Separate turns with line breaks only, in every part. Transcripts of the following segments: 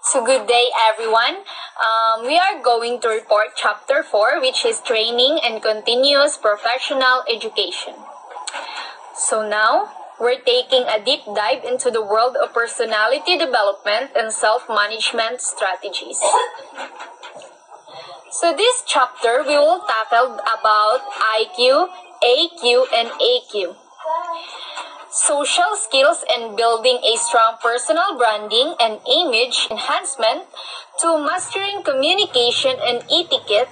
So good day everyone. We are going to report chapter 4, which is training and continuous professional education. So now we're taking a deep dive into the world of personality development and self-management strategies. So this chapter we will tackle about IQ, AQ, and AQ. Social skills and building a strong personal branding and image enhancement to mastering communication and etiquette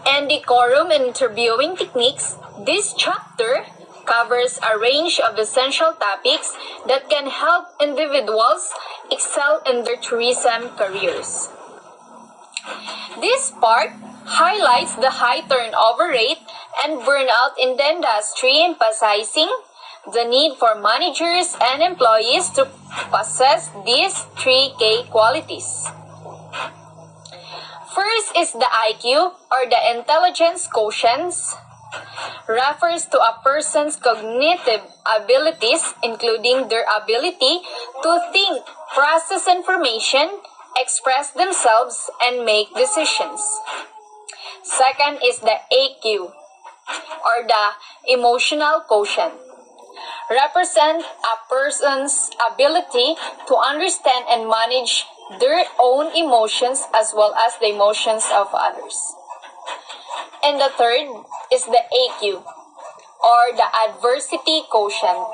and decorum and interviewing techniques. This chapter covers a range of essential topics that can help individuals excel in their tourism careers. This part highlights the high turnover rate and burnout in the industry, emphasizing the need for managers and employees to possess these 3K qualities. First is the IQ, or the intelligence quotient, refers to a person's cognitive abilities, including their ability to think, process information, express themselves, and make decisions. Second is the AQ, or the emotional quotient, represent a person's ability to understand and manage their own emotions as well as the emotions of others. And the third is the AQ, or the adversity quotient,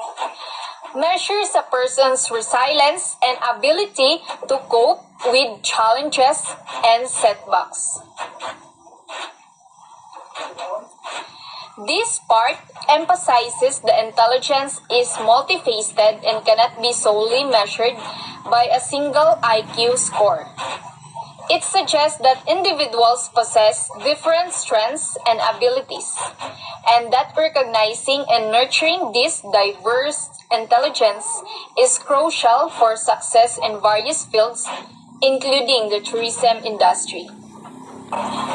measures a person's resilience and ability to cope with challenges and setbacks. This part emphasizes the intelligence is multifaceted and cannot be solely measured by a single IQ score. It suggests that individuals possess different strengths and abilities, and that recognizing and nurturing this diverse intelligence is crucial for success in various fields, including the tourism industry.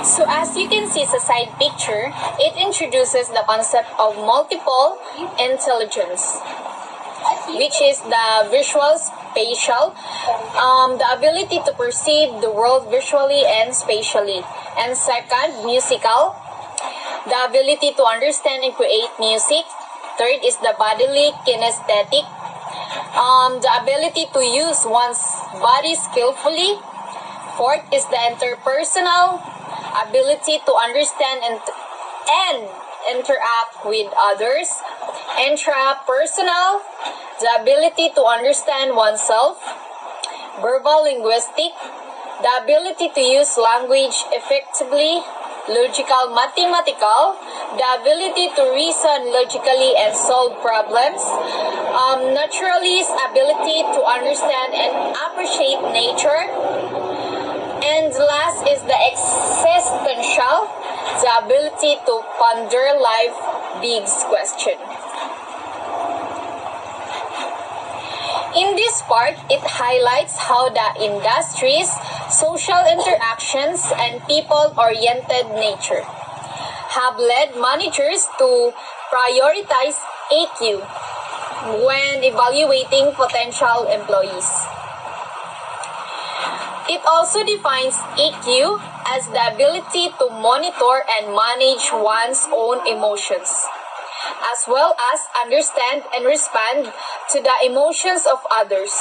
So as you can see sa side picture, it introduces the concept of multiple intelligence, which is the visual, spatial, the ability to perceive the world visually and spatially. And second, musical, the ability to understand and create music. Third is the bodily kinesthetic, the ability to use one's body skillfully. Fourth is the interpersonal, ability to understand and interact with others. Intrapersonal, the ability to understand oneself. Verbal linguistic, the ability to use language effectively. Logical mathematical, the ability to reason logically and solve problems. Naturalist, ability to understand and appreciate nature. And last is the existential, the ability to ponder life big question. In this part, it highlights how the industry's social interactions and people-oriented nature have led managers to prioritize AQ when evaluating potential employees. It also defines EQ as the ability to monitor and manage one's own emotions, as well as understand and respond to the emotions of others.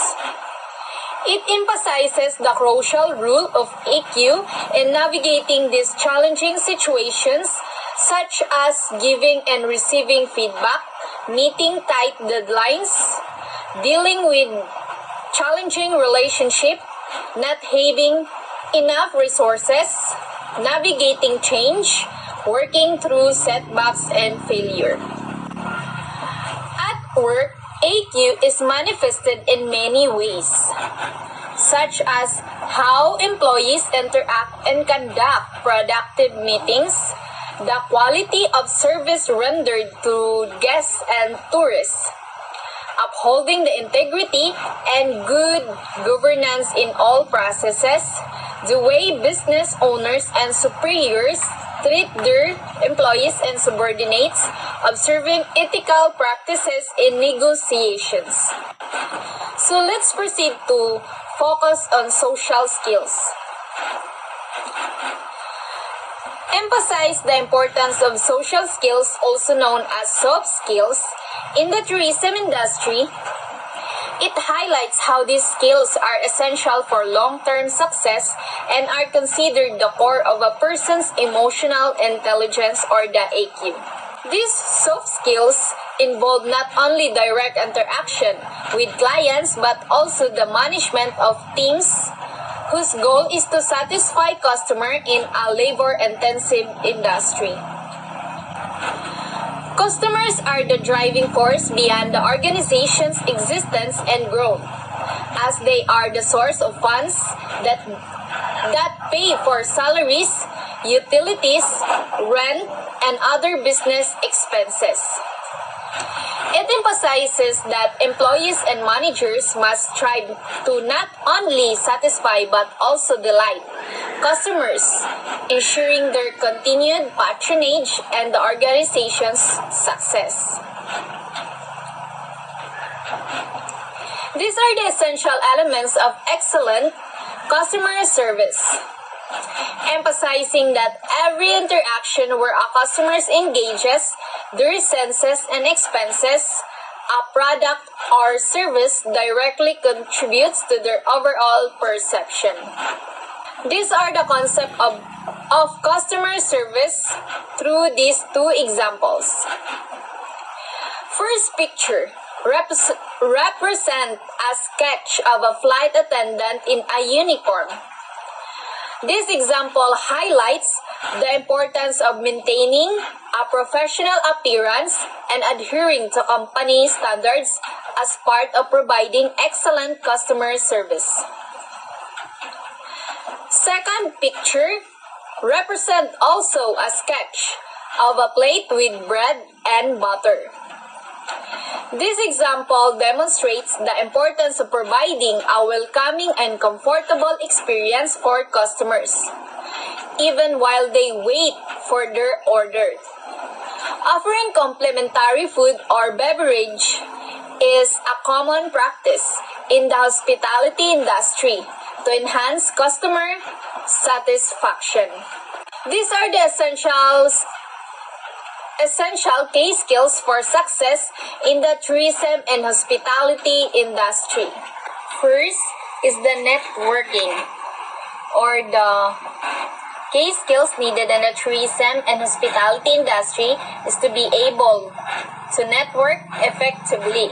It emphasizes the crucial role of EQ in navigating these challenging situations, such as giving and receiving feedback, meeting tight deadlines, dealing with challenging relationships, not having enough resources, navigating change, working through setbacks and failure. At work, AQ is manifested in many ways, such as how employees interact and conduct productive meetings, the quality of service rendered to guests and tourists, upholding the integrity and good governance in all processes, the way business owners and superiors treat their employees and subordinates, observing ethical practices in negotiations. So let's proceed to focus on social skills. Emphasize the importance of social skills, also known as soft skills, in the tourism industry. It highlights how these skills are essential for long-term success and are considered the core of a person's emotional intelligence, or the EQ. These soft skills involve not only direct interaction with clients but also the management of teams whose goal is to satisfy customers in a labor-intensive industry. Customers are the driving force behind the organization's existence and growth, as they are the source of funds that pay for salaries, utilities, rent, and other business expenses. It emphasizes that employees and managers must strive to not only satisfy but also delight customers, ensuring their continued patronage and the organization's success. These are the essential elements of excellent customer service, emphasizing that every interaction where a customer engages their senses and expenses, a product or service directly contributes to their overall perception. These are the concept of customer service through these two examples. First picture represent a sketch of a flight attendant in a uniform. This example highlights the importance of maintaining a professional appearance and adhering to company standards as part of providing excellent customer service. Second picture represent also a sketch of a plate with bread and butter. This example demonstrates the importance of providing a welcoming and comfortable experience for customers, even while they wait for their order. Offering complimentary food or beverage is a common practice in the hospitality industry to enhance customer satisfaction. These are the essential key skills for success in the tourism and hospitality industry. First is the networking, or the key skills needed in the tourism and hospitality industry is to be able to network effectively.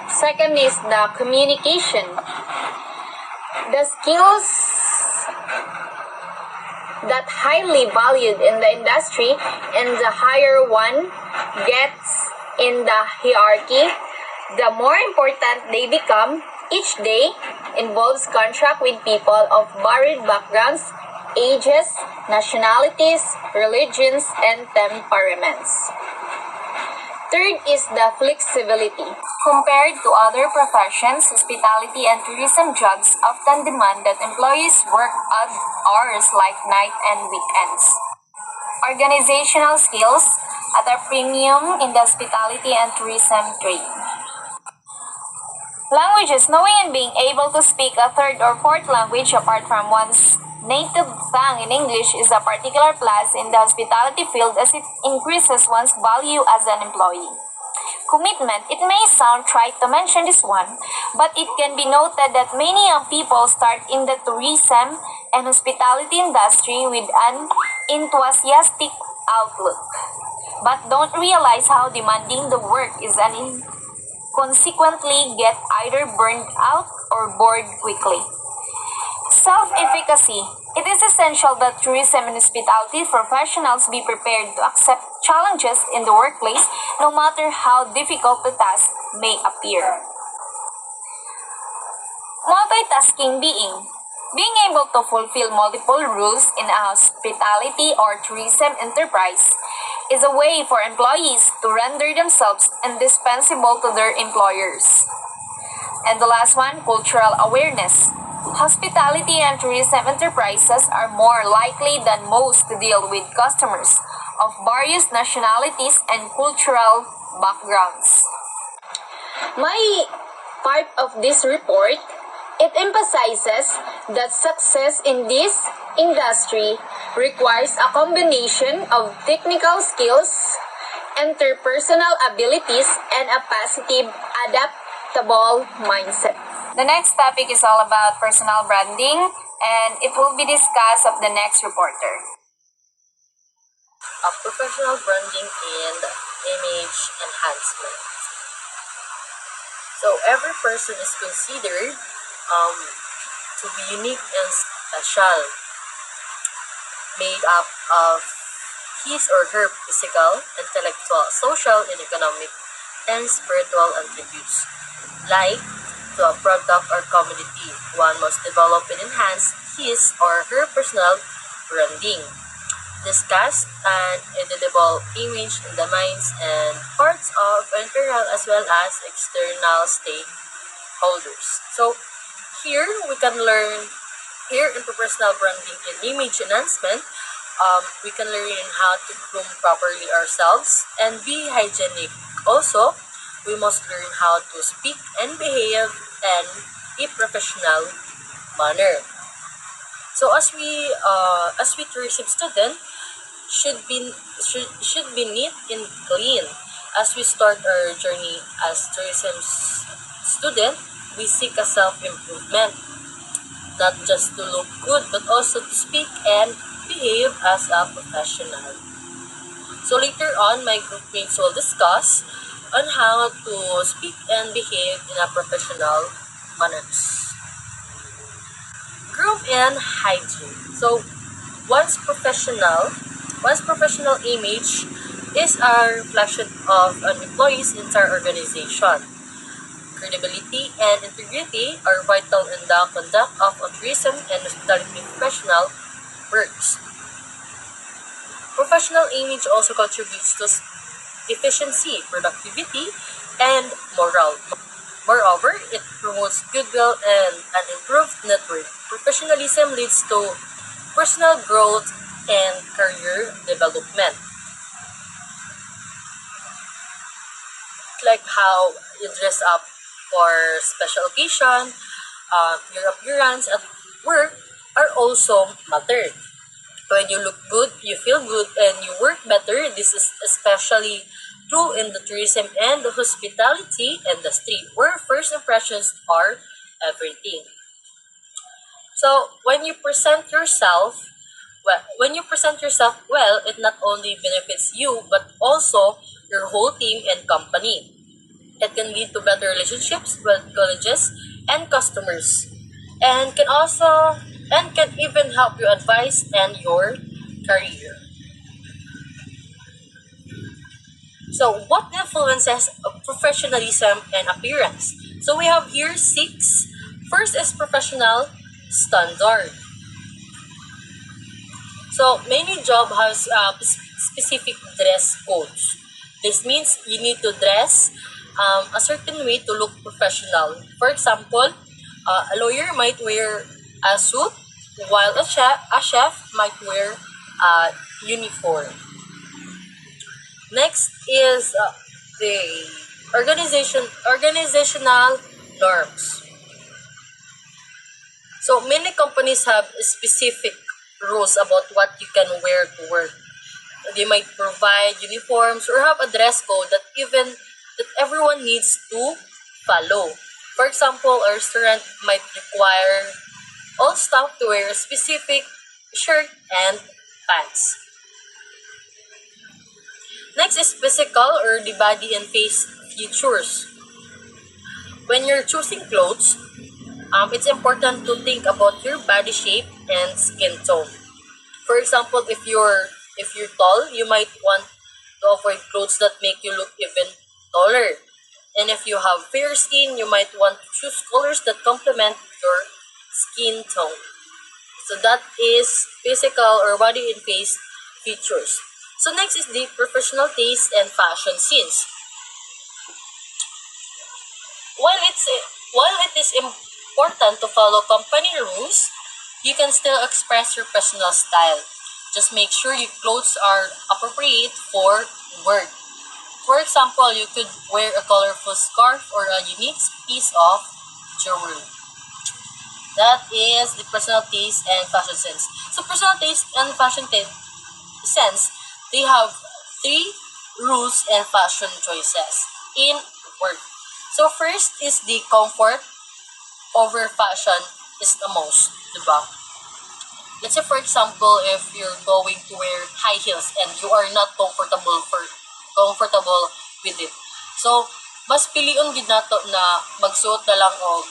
Second is the communication. The skills that highly valued in the industry, and the higher one gets in the hierarchy, the more important they become each day. Involves contract with people of varied backgrounds, ages, nationalities, religions, and temperaments. Third is the flexibility. Compared to other professions, hospitality and tourism jobs often demand that employees work odd hours like night and weekends. Organizational skills at a premium in the hospitality and tourism trade. Languages, knowing and being able to speak a third or fourth language apart from one's native tongue in English is a particular plus in the hospitality field, as it increases one's value as an employee. Commitment. It may sound trite to mention this one, but it can be noted that many young people start in the tourism and hospitality industry with an enthusiastic outlook, but don't realize how demanding the work is, and consequently get either burned out or bored quickly. Self-efficacy. It is essential that tourism and hospitality professionals be prepared to accept challenges in the workplace, no matter how difficult the task may appear. Multitasking being able to fulfill multiple roles in a hospitality or tourism enterprise is a way for employees to render themselves indispensable to their employers. And the last one, cultural awareness. Hospitality and tourism enterprises are more likely than most to deal with customers of various nationalities and cultural backgrounds. My part of this report, it emphasizes that success in this industry requires a combination of technical skills, interpersonal abilities, and a positive, adaptable mindset. The next topic is all about personal branding, and it will be discussed of the next reporter.
Professional branding and image enhancement. So every person is considered to be unique and special, made up of his or her physical, intellectual, social, and economic, and spiritual attributes. Like to a product or community, one must develop and enhance his or her personal branding. Discuss an indelible image in the minds and hearts of internal as well as external stakeholders. So here we can learn, here in personal branding and image enhancement, we can learn how to groom properly ourselves and be hygienic. Also, we must learn how to speak and behave in a professional manner. So as we tourism student should be neat and clean. As we start our journey as tourism student, we seek a self-improvement, not just to look good but also to speak and behave as a professional. So later on, my group mates will discuss on how to speak and behave in a professional manners. Groom and hygiene. So one's professional image is a reflection of an employee's entire organization. Credibility and integrity are vital in the conduct of a tourism and hospitality professional works. Professional image also contributes to efficiency, productivity, and morale. Moreover, it promotes goodwill and an improved network. Professionalism leads to personal growth and career development. Like how you dress up for special occasion, your appearance at work are also matter. When you look good, you feel good, and you work better. This is especially true in the tourism and the hospitality industry, where first impressions are everything. So when you present yourself well, it not only benefits you but also your whole team and company. It can lead to better relationships with colleges and customers, and can even help you advise and your career. So, what influences professionalism and appearance? So, we have here six. First is professional standard. So, many job has specific dress codes. This means you need to dress a certain way to look professional. For example, a lawyer might wear a suit, while a chef might wear a uniform. Next is the organizational norms. So many companies have specific rules about what you can wear to work. They might provide uniforms or have a dress code that everyone needs to follow. For example, a restaurant might require all staff to wear a specific shirt and pants. Next is physical or the body and face features. When you're choosing clothes, it's important to think about your body shape and skin tone. For example, if you're tall, you might want to avoid clothes that make you look even taller. And if you have fair skin, you might want to choose colors that complement your skin tone. So that is physical or body and face features. So next is the professional taste and fashion sense. While it's while it is important to follow company rules, you can still express your personal style. Just make sure your clothes are appropriate for work. For example, you could wear a colorful scarf or a unique piece of jewelry. That is the personal taste and fashion sense. So personal taste and sense, they have three rules and fashion choices in work. So first is the comfort over fashion is the most, diba? Let's say for example, if you're going to wear high heels and you are not comfortable with it. So, mas pilion gid nato na magsuot na lang og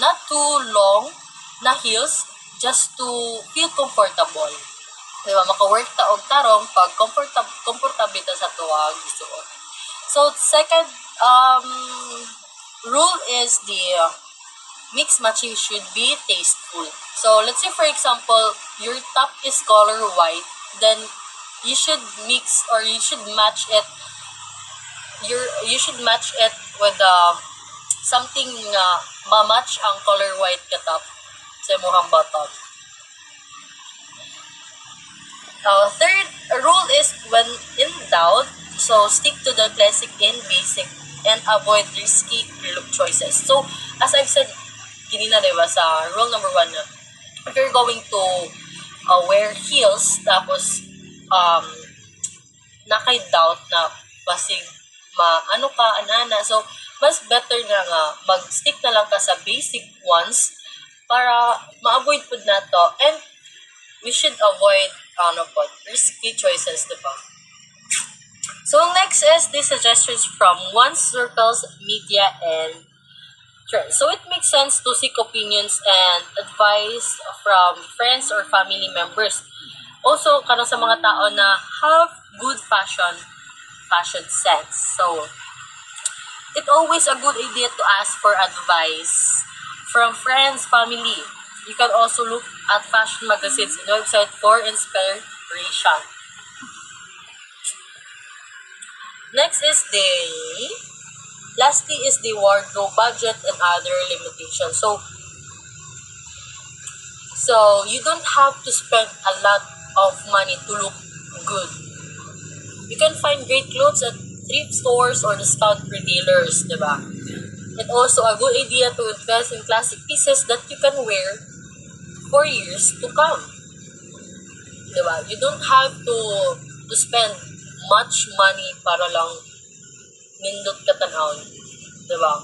not too long na heels just to feel comfortable. Diba? Maka-work ta og tarong pag comfortable ta sa tuwag isuot. So, second rule is the mix matching should be tasteful. So, let's say for example, your top is color white, then you should mix or you should match it with something na ma-match ang color white ka top sa imong bottom. Third rule is when in doubt, so stick to the classic and basic and avoid risky look choices. So, as I've said kanina, diba, sa rule number 1, if you're going to wear heels, tapos nakay-doubt na basig ano ka, anana. So, mas better na nga mag-stick na lang ka sa basic ones para ma-avoid po na to. And we should avoid risky choices, diba? So, next is the suggestions from one's circles, media, and trends. So, it makes sense to seek opinions and advice from friends or family members. Also, kanang sa mga tao na have good fashion sense. So, it's always a good idea to ask for advice from friends, family. You can also look at fashion magazines and website for inspiration. Lastly is the wardrobe budget and other limitations. So you don't have to spend a lot of money to look good. You can find great clothes at thrift stores or discount retailers, diba? And also a good idea to invest in classic pieces that you can wear for years to come. Diba? You don't have to spend much money para lang nindot ka tanawon. Diba?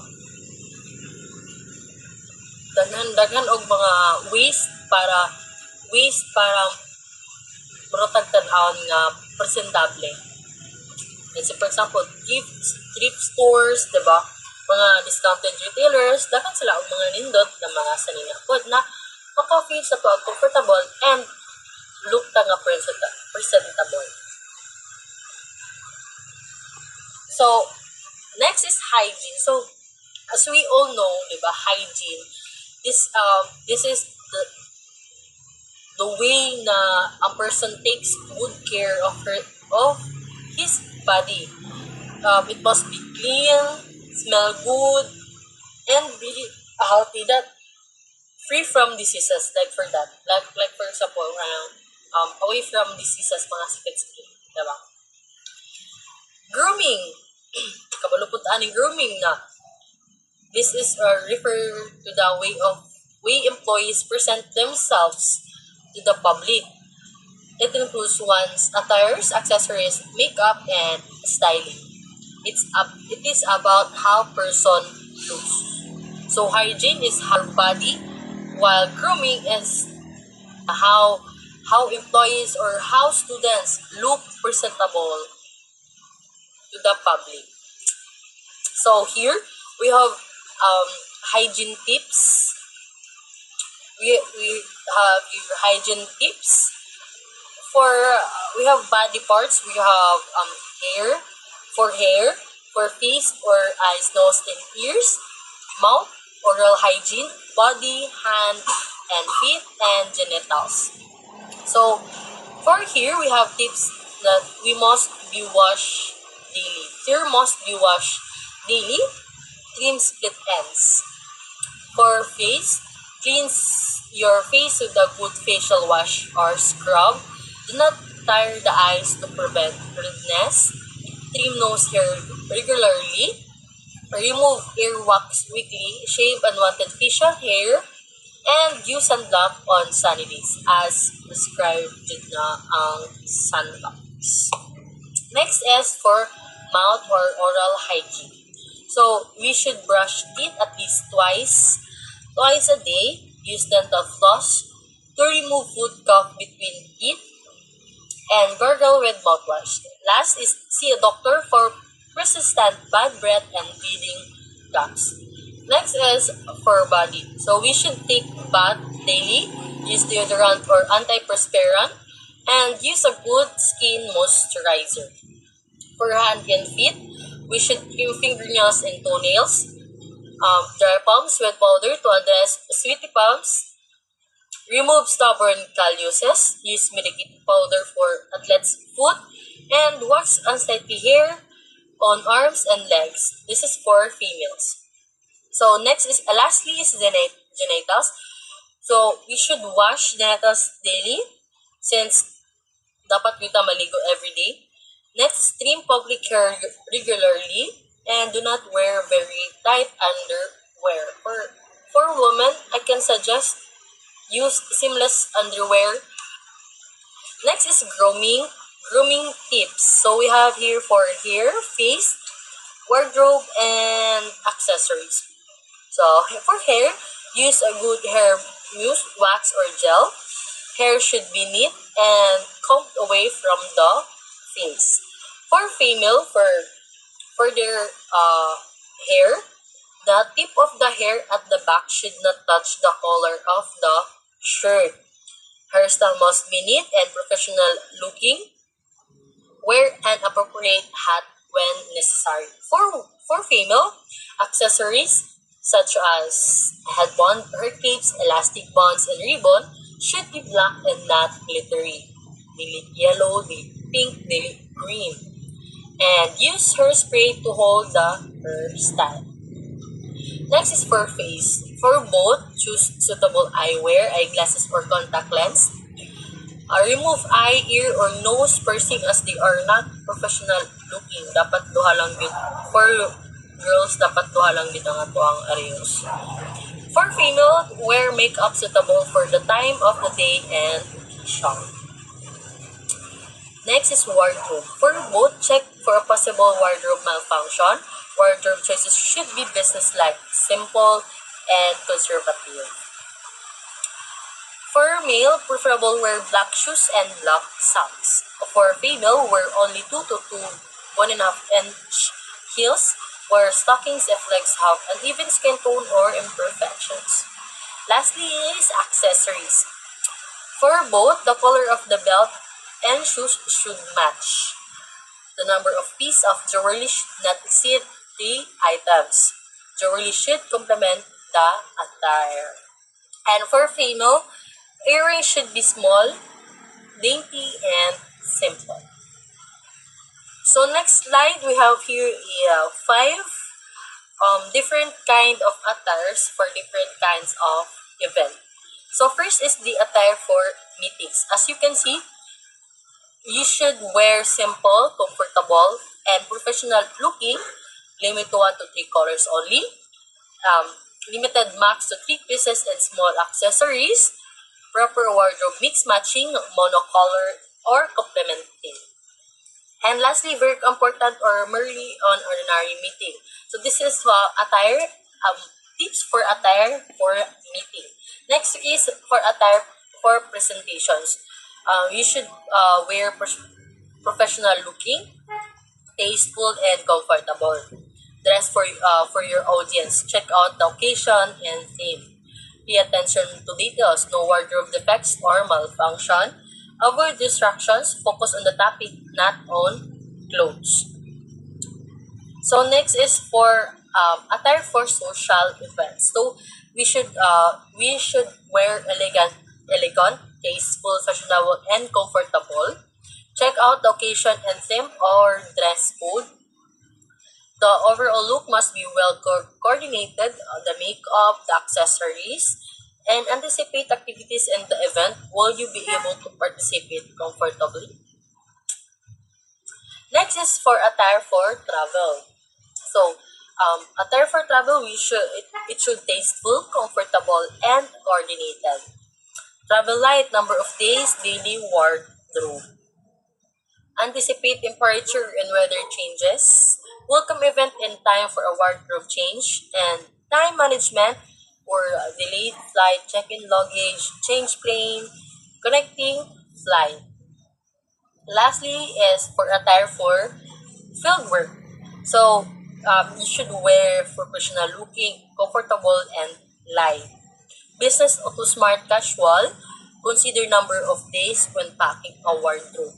Daghan og mga waste para protect tanawon nga presentable. Let's say for example, thrift stores, diba? Mga discounted retailers, dapat sila og mga nindot na mga saninapod na maka-feel sa to comfortable and look ta nga presentable. So, next is hygiene. So, as we all know, diba, hygiene, this is the way na a person takes good care of his body. It must be clean, smell good, and be healthy, that free from diseases. Like for example, away from diseases, mga sakit-sakit, diba? Grooming. Kabalupot aning grooming na. This is refer to the way employees present themselves to the public. It includes one's attires, accessories, makeup, and styling. It is about how person looks. So hygiene is how body, while grooming is how employees or how students look presentable to the public. So here we have hygiene tips. We have hygiene tips for we have body parts. We have hair, for face or eyes, nose, and ears, mouth, oral hygiene, body, hand, and feet, and genitals. So for here we have tips that we must be washed daily. Hair must be washed daily. Trim split ends. For face, cleanse your face with a good facial wash or scrub. Do not tire the eyes to prevent redness. trim nose hair regularly, remove earwax weekly, shave unwanted facial hair, and use sunblock on sunny days as prescribed na ang sunblocks. Next is for mouth or oral hygiene. So, we should brush teeth at least twice a day. Use dental floss to remove food cough between teeth and gargle with mouthwash. Last is see a doctor for persistent bad breath and bleeding gums. Next is for body. So we should take bath daily, use deodorant or antiperspirant, and use a good skin moisturizer. For hand and feet, we should trim fingernails and toenails, dry palms with powder to address sweaty palms, remove stubborn calluses, use medicated powder for athlete's foot, and wax unsightly hair on arms and legs. This is for females. So next is lastly is genitals. So we should wash genitals daily since dapat kita maligo every day. Next, trim public hair regularly and do not wear very tight underwear. For women, I can suggest use seamless underwear. Next is grooming tips. So we have here for hair, face, wardrobe, and accessories. So for hair, use a good hair mousse, wax, or gel. Hair should be neat and combed away from the face. For female, for their hair, the tip of the hair at the back should not touch the collar of the shirt. Hairstyle must be neat and professional looking. Wear an appropriate hat when necessary. For female, accessories such as headband, hair clips, elastic bands, and ribbon should be black and not glittery. Delete yellow, delete pink, delete green. And use hairspray to hold the hairstyle. Next is for face. For both, choose suitable eyewear, eyeglasses, or contact lens. Remove eye, ear, or nose piercing as they are not professional looking. Dapat duha lang gid. For girls, dapat duha lang gid ang ato ang areos. For female, wear makeup suitable for the time of the day and occasion. Next is wardrobe. For both, check for a possible wardrobe malfunction. Wardrobe choices should be business-like, simple, and conservative. For male, preferable wear black shoes and black socks. For female, wear only 2 to 1.5 inch heels. Wear stockings if legs have uneven skin tone or imperfections. Lastly is accessories. For both, the color of the belt and shoes should match. The number of pieces of jewelry should not exceed 3 items. Jewelry should complement the attire. And for female, earrings should be small, dainty, and simple. So next slide, we have here 5 different kind of attires for different kinds of event. So first is the attire for meetings. As you can see, you should wear simple, comfortable, and professional looking. Limit to 1 to 3 colors only. Limited max to 3 pieces and small accessories. Proper wardrobe mix matching, monocolor, or complementing. And lastly, very important or merely on ordinary meeting. So this is attire, tips for attire for meeting. Next is for attire for presentations. You should wear professional looking, tasteful, and comfortable. Dress for your audience. Check out the occasion and theme. Pay attention to details, no wardrobe defects or malfunction. Avoid distractions, focus on the topic, not on clothes. So next is for attire for social events. So we should wear elegant, tasteful, fashionable, and comfortable. Check out the occasion and theme or dress code. The overall look must be well coordinated, the makeup, the accessories, and anticipate activities in the event. Will you be able to participate comfortably? Next is for attire for travel. So, attire for travel, it should tasteful, comfortable, and coordinated. Travel light, number of days, daily wardrobe. Anticipate temperature and weather changes. Welcome event in time for a wardrobe change. And time management for delayed flight, check-in luggage, change plane, connecting flight. Lastly is for attire for field work. So, you should wear professional looking, comfortable, and light. Business to smart casual, consider number of days when packing a wardrobe.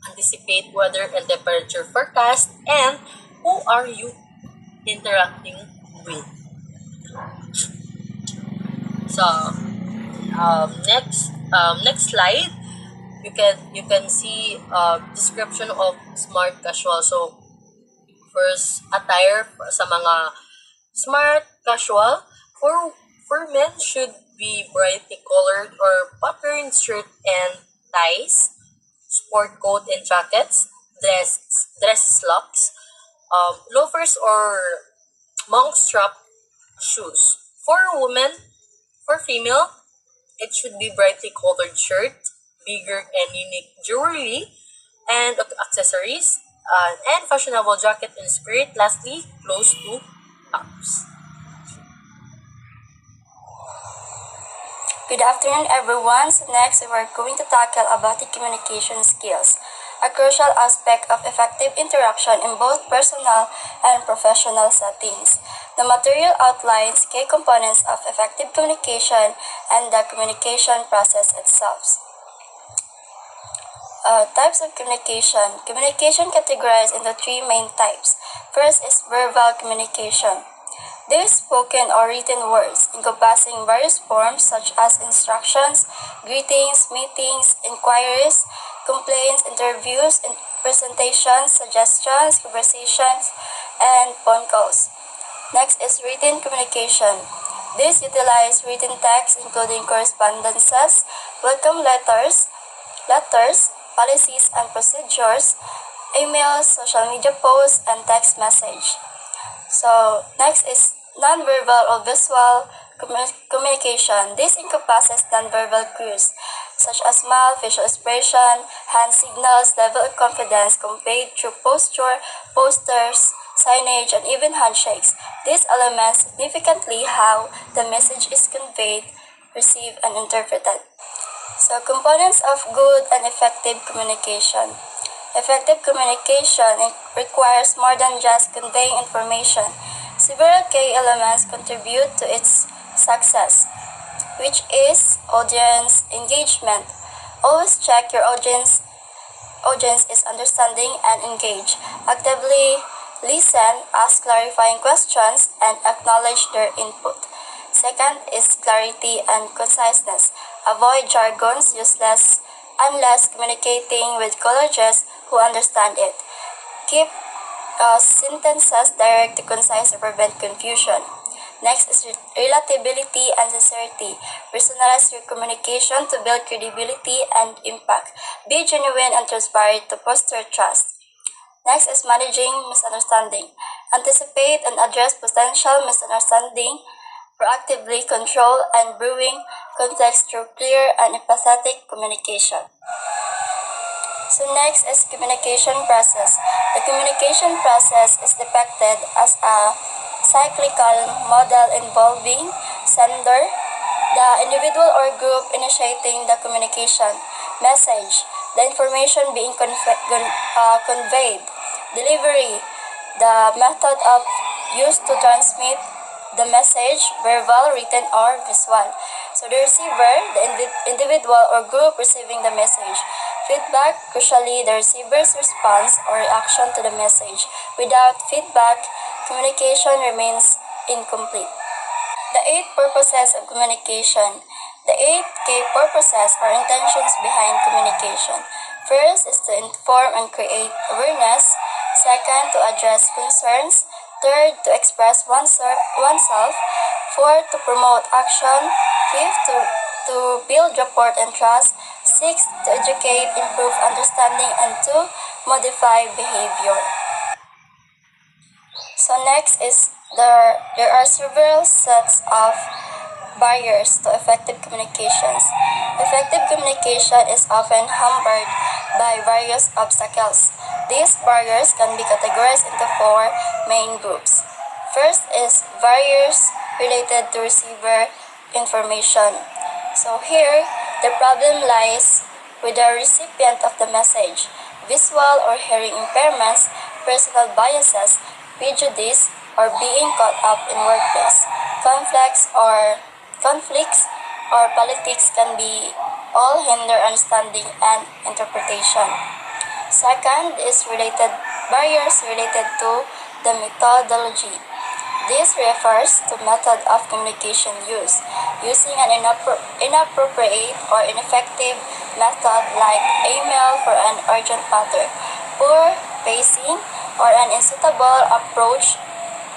Anticipate weather and temperature forecast, and who are you interacting with. So, next slide, you can see description of smart casual. So, first, attire sa mga smart casual for men should be brightly colored or patterned shirt and ties, sport coat and jackets, dress slacks, loafers or monk strap shoes. For women, for female, it should be brightly colored shirt, bigger and unique jewelry, and accessories, and fashionable jacket and skirt. Lastly, close to tops.
Good afternoon, everyone. So next, we're going to tackle about the communication skills, a crucial aspect of effective interaction in both personal and professional settings. The material outlines key components of effective communication and the communication process itself. Types of communication. Communication categorized into three main types. First is verbal communication. These spoken or written words, encompassing various forms such as instructions, greetings, meetings, inquiries, complaints, interviews, presentations, suggestions, conversations, and phone calls. Next is written communication. These utilize written text including correspondences, welcome letters, policies and procedures, emails, social media posts, and text message. So next is nonverbal or visual communication. This encompasses nonverbal cues such as smile, facial expression, hand signals, level of confidence conveyed through posture, posters, signage, and even handshakes. These elements significantly how the message is conveyed, received, and interpreted. So components of good and effective communication. Effective communication requires more than just conveying information. Several key elements contribute to its success, which is audience engagement. Always check your audience is understanding and engaged. Actively listen, ask clarifying questions, and acknowledge their input. Second is clarity and conciseness. Avoid jargons useless unless communicating with colleagues who understand it. Keep sentences direct to concise to prevent confusion. Next is relatability and sincerity. Personalize your communication to build credibility and impact. Be genuine and transparent to foster trust. Next is managing misunderstanding. Anticipate and address potential misunderstanding, proactively control and brewing conflicts through clear and empathetic communication. So next is communication process. The communication process is depicted as a cyclical model involving sender, the individual or group initiating the communication, message, the information being conveyed, delivery, the method of used to transmit the message, verbal, written, or visual. So the receiver, the individual or group receiving the message. Feedback, crucially, the receiver's response or reaction to the message. Without feedback, communication remains incomplete. The 8 purposes of communication. The 8 key purposes or intentions behind communication. First is to inform and create awareness. Second, to address concerns. Third, to express oneself. Fourth, to promote action. Fifth, to build rapport and trust. Sixth, to educate, improve understanding. And two, modify behavior. So next is there are several sets of barriers to effective communications. Effective communication is often hampered by various obstacles. These barriers can be categorized into four main groups. First is barriers related to receiver information. So here, the problem lies with the recipient of the message. Visual or hearing impairments, personal biases, prejudice, or being caught up in workplace. Conflicts or politics can be all hinder understanding and interpretation. Second is barriers related to the methodology. This refers to method of communication use. Using an inappropriate or ineffective method like email for an urgent matter, poor pacing, or an unsuitable approach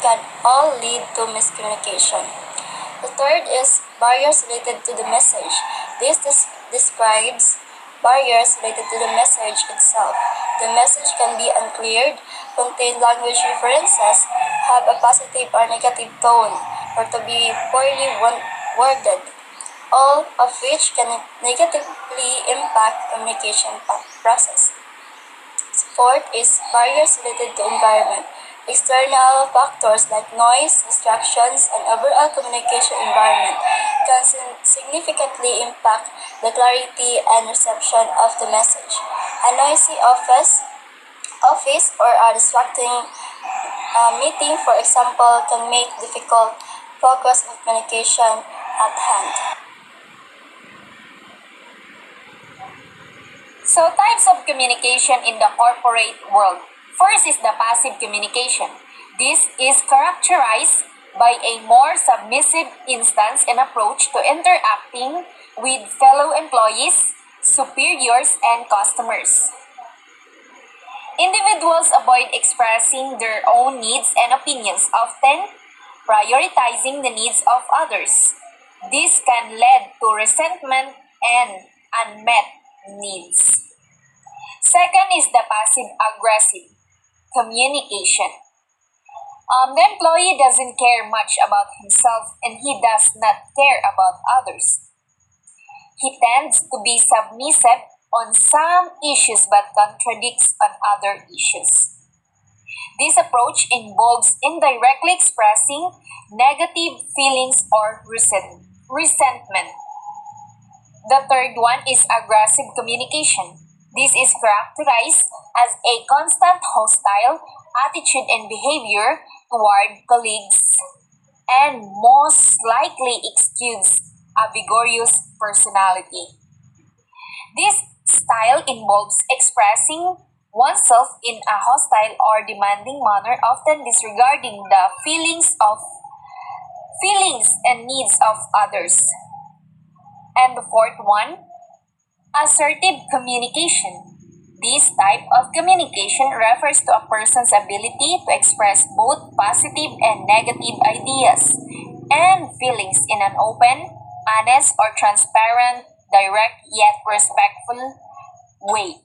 can all lead to miscommunication. The third is barriers related to the message. This describes barriers related to the message itself. The message can be unclear, contain language references, have a positive or negative tone, or to be poorly worded, all of which can negatively impact communication process. Fourth is barriers related to environment. External factors like noise, distractions, and overall communication environment can significantly impact the clarity and reception of the message. A noisy office or a distracting meeting, for example, can make difficult focus of communication at hand.
So, types of communication in the corporate world. First is the passive communication. This is characterized by a more submissive instance and approach to interacting with fellow employees, superiors, and customers. Individuals avoid expressing their own needs and opinions, often prioritizing the needs of others. This can lead to resentment and unmet needs. Second is the passive-aggressive communication. The employee doesn't care much about himself and he does not care about others. He tends to be submissive on some issues but contradicts on other issues. This approach involves indirectly expressing negative feelings or resentment. The third one is aggressive communication. This is characterized as a constant hostile attitude and behavior toward colleagues and most likely exudes a vigorous personality. This style involves expressing oneself in a hostile or demanding manner, often disregarding the feelings and needs of others. And the fourth one, assertive communication. This type of communication refers to a person's ability to express both positive and negative ideas and feelings in an open, honest, or transparent, direct yet respectful way.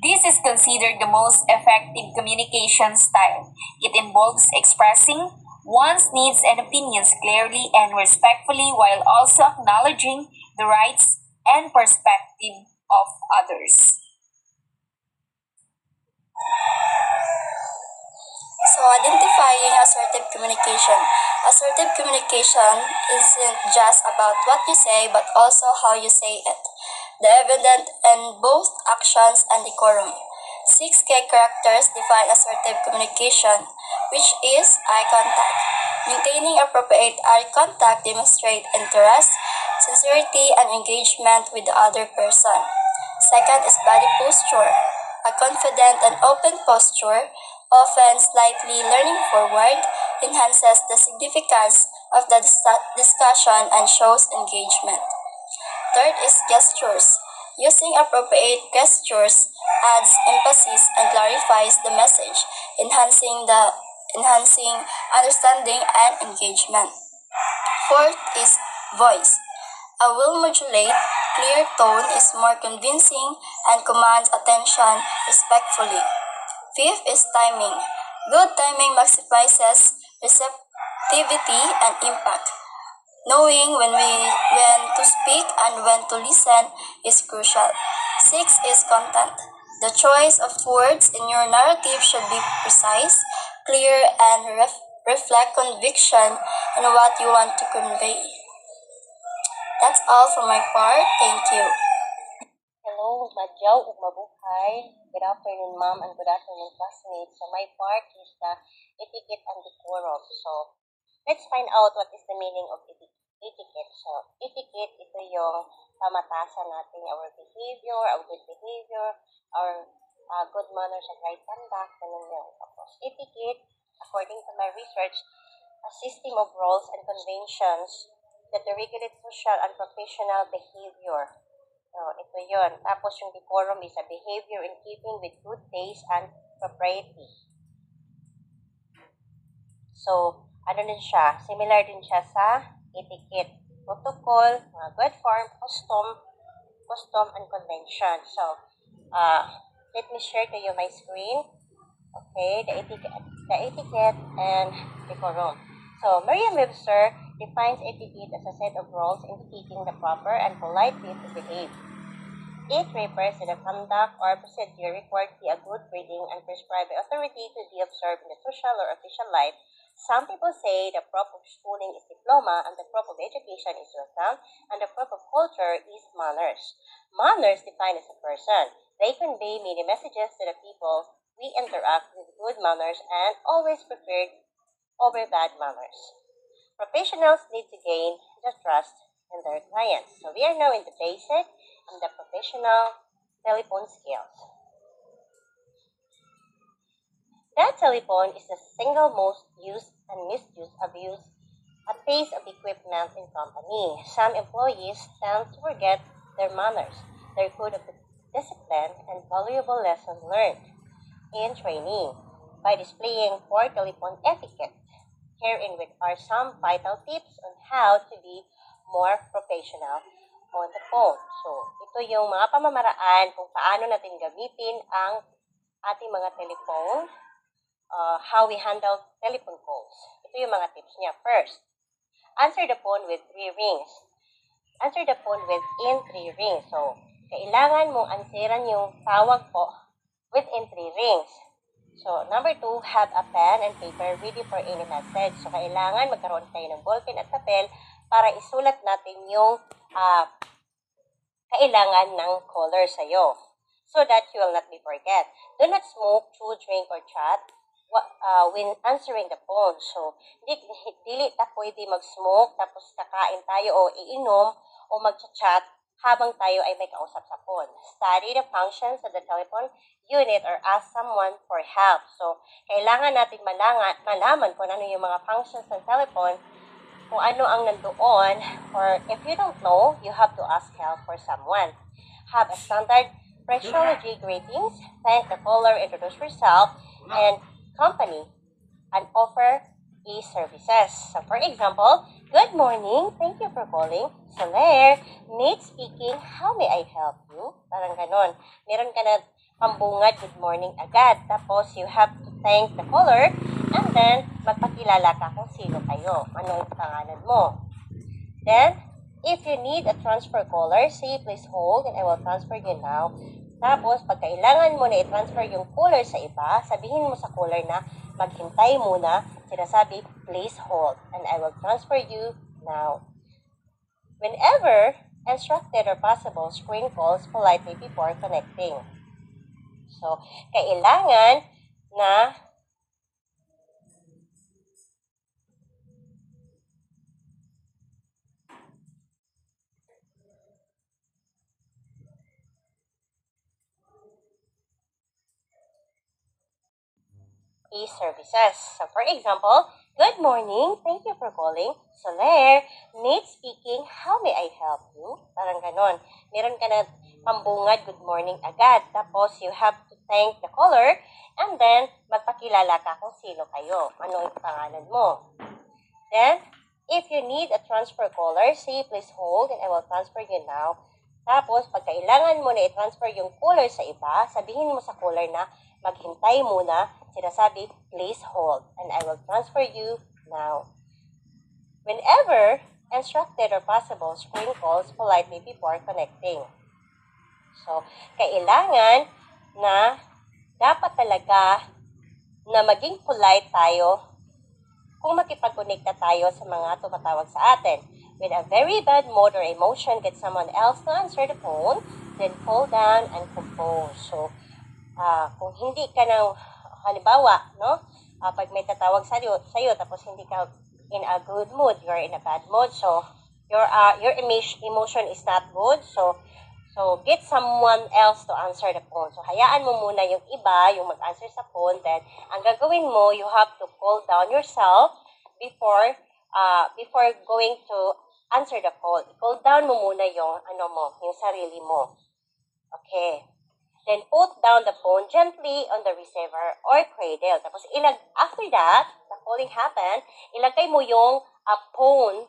This is considered the most effective communication style. It involves expressing one's needs and opinions clearly and respectfully while also acknowledging the rights and perspective of others.
So, identifying assertive communication. Assertive communication isn't just about what you say, but also how you say it. The evident in both actions and decorum. 6 key characters define assertive communication, which is eye contact. Maintaining appropriate eye contact demonstrates interest, sincerity, and engagement with the other person. Second is body posture. A confident and open posture, often slightly leaning forward, enhances the significance of the discussion and shows engagement. Third is gestures. Using appropriate gestures adds emphasis and clarifies the message, enhancing understanding and engagement. Fourth is voice. I will modulate Clear tone is more convincing and commands attention respectfully. Fifth is timing. Good timing maximizes receptivity and impact. Knowing when to speak and when to listen is crucial. Six is content. The choice of words in your narrative should be precise, clear, and reflect conviction in what you want to convey. That's all for my part. Thank you.
Hello, madyaw ug mabuhay. Good afternoon, ma'am, and good afternoon, classmates. So my part is the etiquette and decorum. So let's find out what is the meaning of etiquette. So etiquette, ito yung pamatasan natin, our behavior, our good behavior, our good manners and right conduct, ganun yun. Tapos etiquette, according to my research, a system of rules and conventions that regulate social and professional behavior. So, ito yun. Tapos yung decorum is a behavior in keeping with good taste and propriety. So, ano din siya? Similar din siya sa etiquette. Protocol, good form, custom, and convention. So, let me share to you my screen. Okay, the etiquette and decorum. So, Merriam-Webster defines etiquette as a set of rules indicating the proper and polite way to behave. It refers to the conduct or procedure required to be a good breeding and prescribed by authority to be observed in the social or official life. Some people say the prop of schooling is diploma and the prop of education is wisdom and the prop of culture is manners. Manners defined as a person. They convey many messages to the people we interact with good manners and always preferred over bad manners. Professionals need to gain the trust in their clients. So we are now in the basic and the professional telephone skills. That telephone is the single most used and misused abuse a piece of equipment in company. Some employees tend to forget their manners, their code of discipline, and valuable lessons learned in training by displaying poor telephone etiquette. Herein with are some vital tips on how to be more professional on the phone. So, ito yung mga pamamaraan kung paano natin gamitin ang ating mga telephone, how we handle telephone calls. Ito yung mga tips niya. First, answer the phone with 3 rings. Answer the phone within 3 rings. So, kailangan mong answeran yung tawag po within 3 rings. So, number 2, have a pen and paper ready for any message. So, kailangan magkaroon tayo ng ballpen at papel para isulat natin yung kailangan ng caller sa'yo so that you will not be forget. Do not smoke, chew, drink, or chat when answering the phone. So, dili ta pwede mag-smoke tapos kakain tayo o iinom o mag-chat habang tayo ay may kausap sa phone. Study the functions of the telephone unit or ask someone for help. So, kailangan natin malaman kung ano yung mga functions ng telephone, kung ano ang nandoon, or if you don't know, you have to ask help for someone. Have a standard phraseology greetings, thank the caller, introduce yourself, and company, and offer e-services. So, for example, good morning, thank you for calling. Soler, Nate speaking, how may I help you? Parang ganon. Meron ka na pambungad, good morning agad. Tapos, you have to thank the caller, and then, magpakilala ka kung sino kayo. Ano yung pangalan mo. Then, if you need a transfer caller, say, please hold, and I will transfer you now. Tapos, pag kailangan mo na i-transfer yung caller sa iba, sabihin mo sa caller na maghintay muna, sinasabi, please hold, and I will transfer you now. Whenever instructed or possible, screen calls politely before connecting. So, kailangan na e-services. So, for example, good morning, thank you for calling. Soler, Nate speaking, how may I help you? Parang ganon. Meron ka na pambungad, good morning agad. Tapos, you have to thank the caller, and then, magpakilala ka kung sino kayo. Ano yung pangalan mo. Then, if you need a transfer caller, say, please hold, and I will transfer you now. Tapos, pag kailangan mo na i-transfer yung caller sa iba, sabihin mo sa caller na maghintay muna, sinasabi, please hold, and I will transfer you now. Whenever instructed or possible, screen calls politely before connecting. So, kailangan na dapat talaga na maging polite tayo kung makipag-connect tayo sa mga tumatawag sa atin. When a very bad mood or emotion gets someone else to answer the phone, then cool down and compose. So, kung hindi ka ng, halimbawa, no? Pag may tatawag sa'yo, tapos hindi ka in a good mood, you're in a bad mood, so your emotion is not good, so get someone else to answer the phone. So, hayaan mo muna yung iba, yung mag-answer sa phone, then ang gagawin mo, you have to cool down yourself before going to answer the call. I-cool down mo muna yung yung sarili mo. Okay. Then put down the phone gently on the receiver or cradle. Tapos after that, the calling happened, ilagay mo yung phone,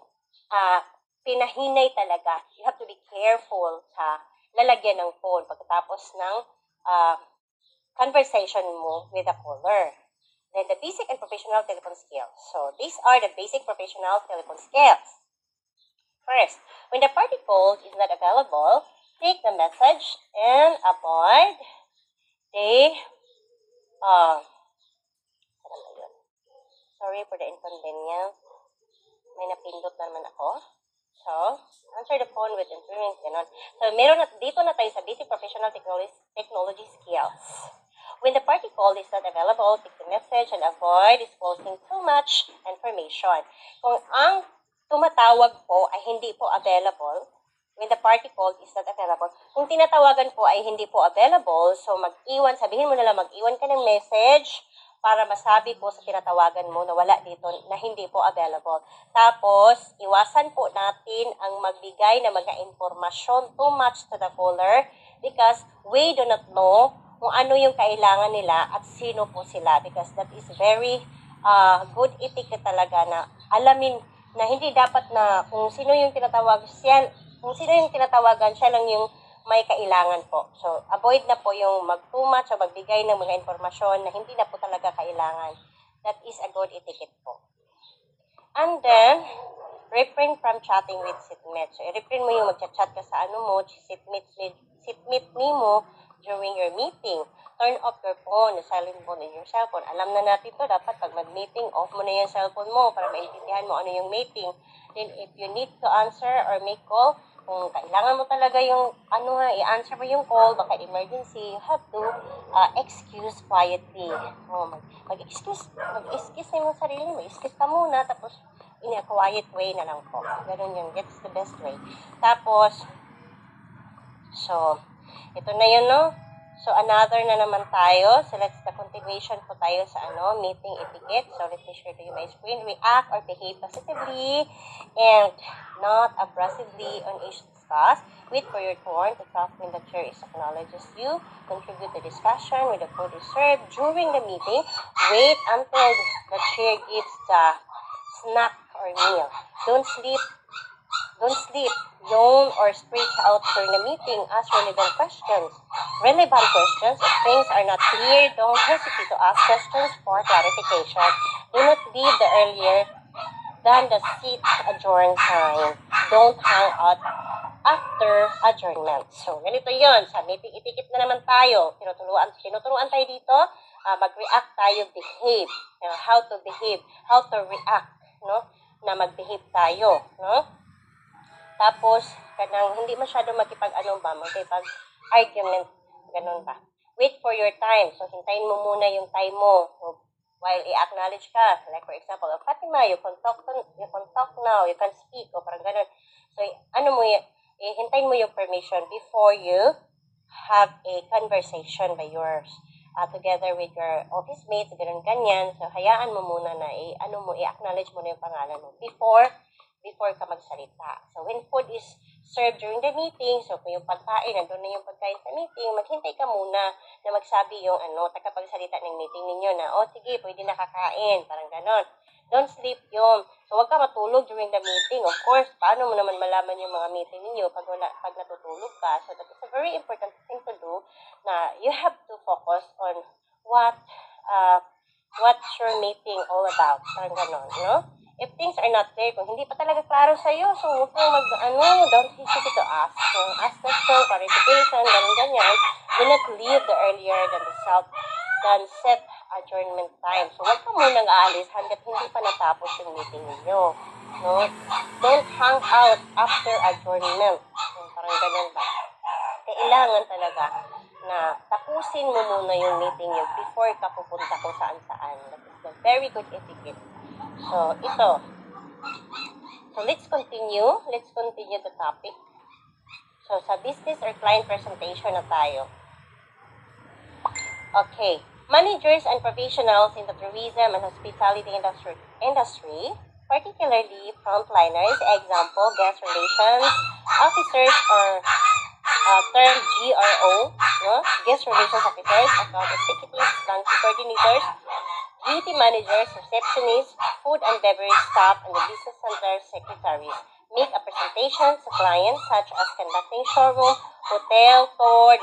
pinahinay talaga. You have to be careful sa lalagyan ng phone pagkatapos ng conversation mo with the caller. Then the basic and professional telephone skills. So these are the basic professional telephone skills. First, when the party called is not available, take the message and avoid the sorry for the inconvenience. May napindot naman ako. So, answer the phone with insurance, ganon. So, dito na tayo sa basic professional technology skills. When the party call is not available, take the message and avoid disclosing too much information. Kung ang tumatawag po ay hindi po available, when the party call is not available, kung tinatawagan po ay hindi po available, so sabihin mo na lang mag-iwan ka ng message para masabi po sa tinatawagan mo na wala dito, na hindi po available. Tapos, iwasan po natin ang magbigay ng mga informasyon too much to the caller because we do not know kung ano yung kailangan nila at sino po sila because that is very good etiquette talaga na alamin na hindi dapat na kung sino yung tinatawagan, siya lang yung may kailangan po. So, avoid na po yung mag-too much o magbigay ng mga informasyon na hindi na po talaga kailangan. That is a good etiquette po. And then, refrain from chatting with seatmates. So, refrain mo yung mag-chat ka sa seatmate mo during your meeting. Turn off your phone, the silent phone in your cellphone. Alam na natin to, dapat pag mag-meeting, off mo na yung cellphone mo para maintindihan mo ano yung meeting. Then, if you need to answer or make call, kung kailangan mo talaga yung, i-answer mo yung call, baka emergency, you have to excuse quietly. Mag-excuse na yung sarili mo. Excuse ka muna, tapos in a quiet way na lang po. Ganun yun. That's the best way. Tapos, so, ito na yun, no? So, another na naman tayo. So, let's the continuation po tayo sa meeting etiquette. So, let me share to you my screen. React or behave positively and not aggressively on issues discussed. Wait for your turn to talk when the chair acknowledges you. Contribute to discussion when the food is served. During the meeting, wait until the chair gives the snack or meal. Don't sleep, yawn, or stretch out during the meeting. Ask relevant questions. If things are not clear, don't hesitate to ask questions for clarification. Do not leave the earlier than the seat adjourn time. Don't hang out after adjournment. So, ganito yun. Sa meeting etiquette na naman tayo. Tinuturuan tayo dito. Mag-react tayo, behave. How to behave. How to react. No? Na mag-behave tayo. No? Tapos, hindi masyado makipag-argument, ganun ba. Wait for your time. So, hintayin mo muna yung time mo. So, while i-acknowledge ka, like for example, Fatima, you can talk now, you can speak, o parang ganun. So, hintayin mo yung permission before you have a conversation by yours. Together with your office mates, ganyan. So, hayaan mo muna na i-acknowledge mo na yung pangalan mo before ka magsalita. So, when food is serve during the meeting. So, kung yung pagkain, nandun na yung pagkain sa meeting, maghintay ka muna na magsabi yung tagapagsalita ng meeting ninyo na, sige, pwede nakakain. Parang ganon. Don't sleep yun. So, huwag ka matulog during the meeting. Of course, paano mo naman malaman yung mga meeting ninyo pag natutulog ka? So, that is a very important thing to do na you have to focus on what's your meeting all about. Parang ganon, no? If things are not clear, kung hindi pa talaga klaro sa'yo, so huwag kang don't hesitate to ask. So, ask question, clarification, ganyan. Do not leave the earlier than set adjournment time. So, huwag ka munang aalis hanggat hindi pa natapos yung meeting ninyo. No? Don't hang out after adjournment. So, parang ganyan ba? Kailangan talaga na tapusin mo muna yung meeting nyo before ka pupunta kung saan-saan. That is a very good etiquette. So, ito. So, let's continue. Let's continue the topic. So, sa business or client presentation na tayo. Okay. Managers and professionals in the tourism and hospitality industry, particularly frontliners, example, guest relations officers or term GRO, no? Guest relations officers, account executives, bank coordinators, duty managers, receptionists, food and beverage staff, and the business center secretaries make a presentation to clients such as conducting showroom, hotel tour,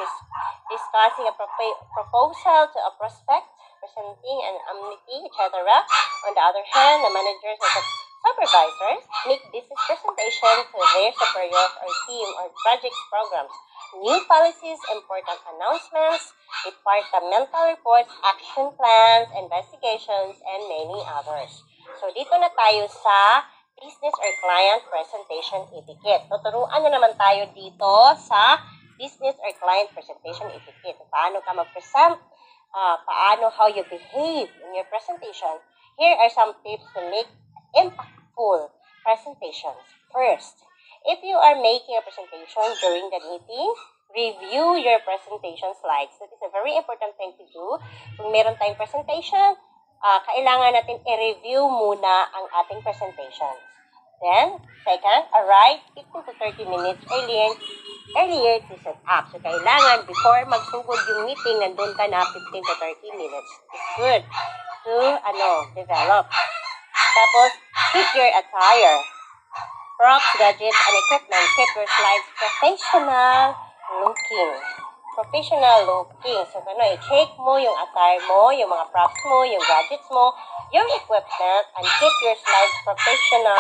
discussing a proposal to a prospect, presenting an amenity, etc. On the other hand, the managers and supervisors make business presentation to their superiors or team or projects programs, new policies, important announcements, departmental reports, action plans, investigations, and many others. So, dito na tayo sa business or client presentation etiquette. Tuturuan na naman tayo dito sa business or client presentation etiquette. Paano ka mag-present, how you behave in your presentation. Here are some tips to make impactful presentations. First, if you are making a presentation during the meeting, review your presentation slides. That is a very important thing to do. Kung meron tayong presentation, kailangan natin i-review muna ang ating presentations. Then, second, arrive 15 to 30 minutes earlier to set up. So, kailangan before magsugod yung meeting, nandun ka na 15 to 30 minutes. It's good to develop. Tapos, keep your attire, props, gadgets, and equipment. Keep your slides professional looking. So, i-check mo yung attire mo, yung mga props mo, yung gadgets mo, your equipment, and keep your slides professional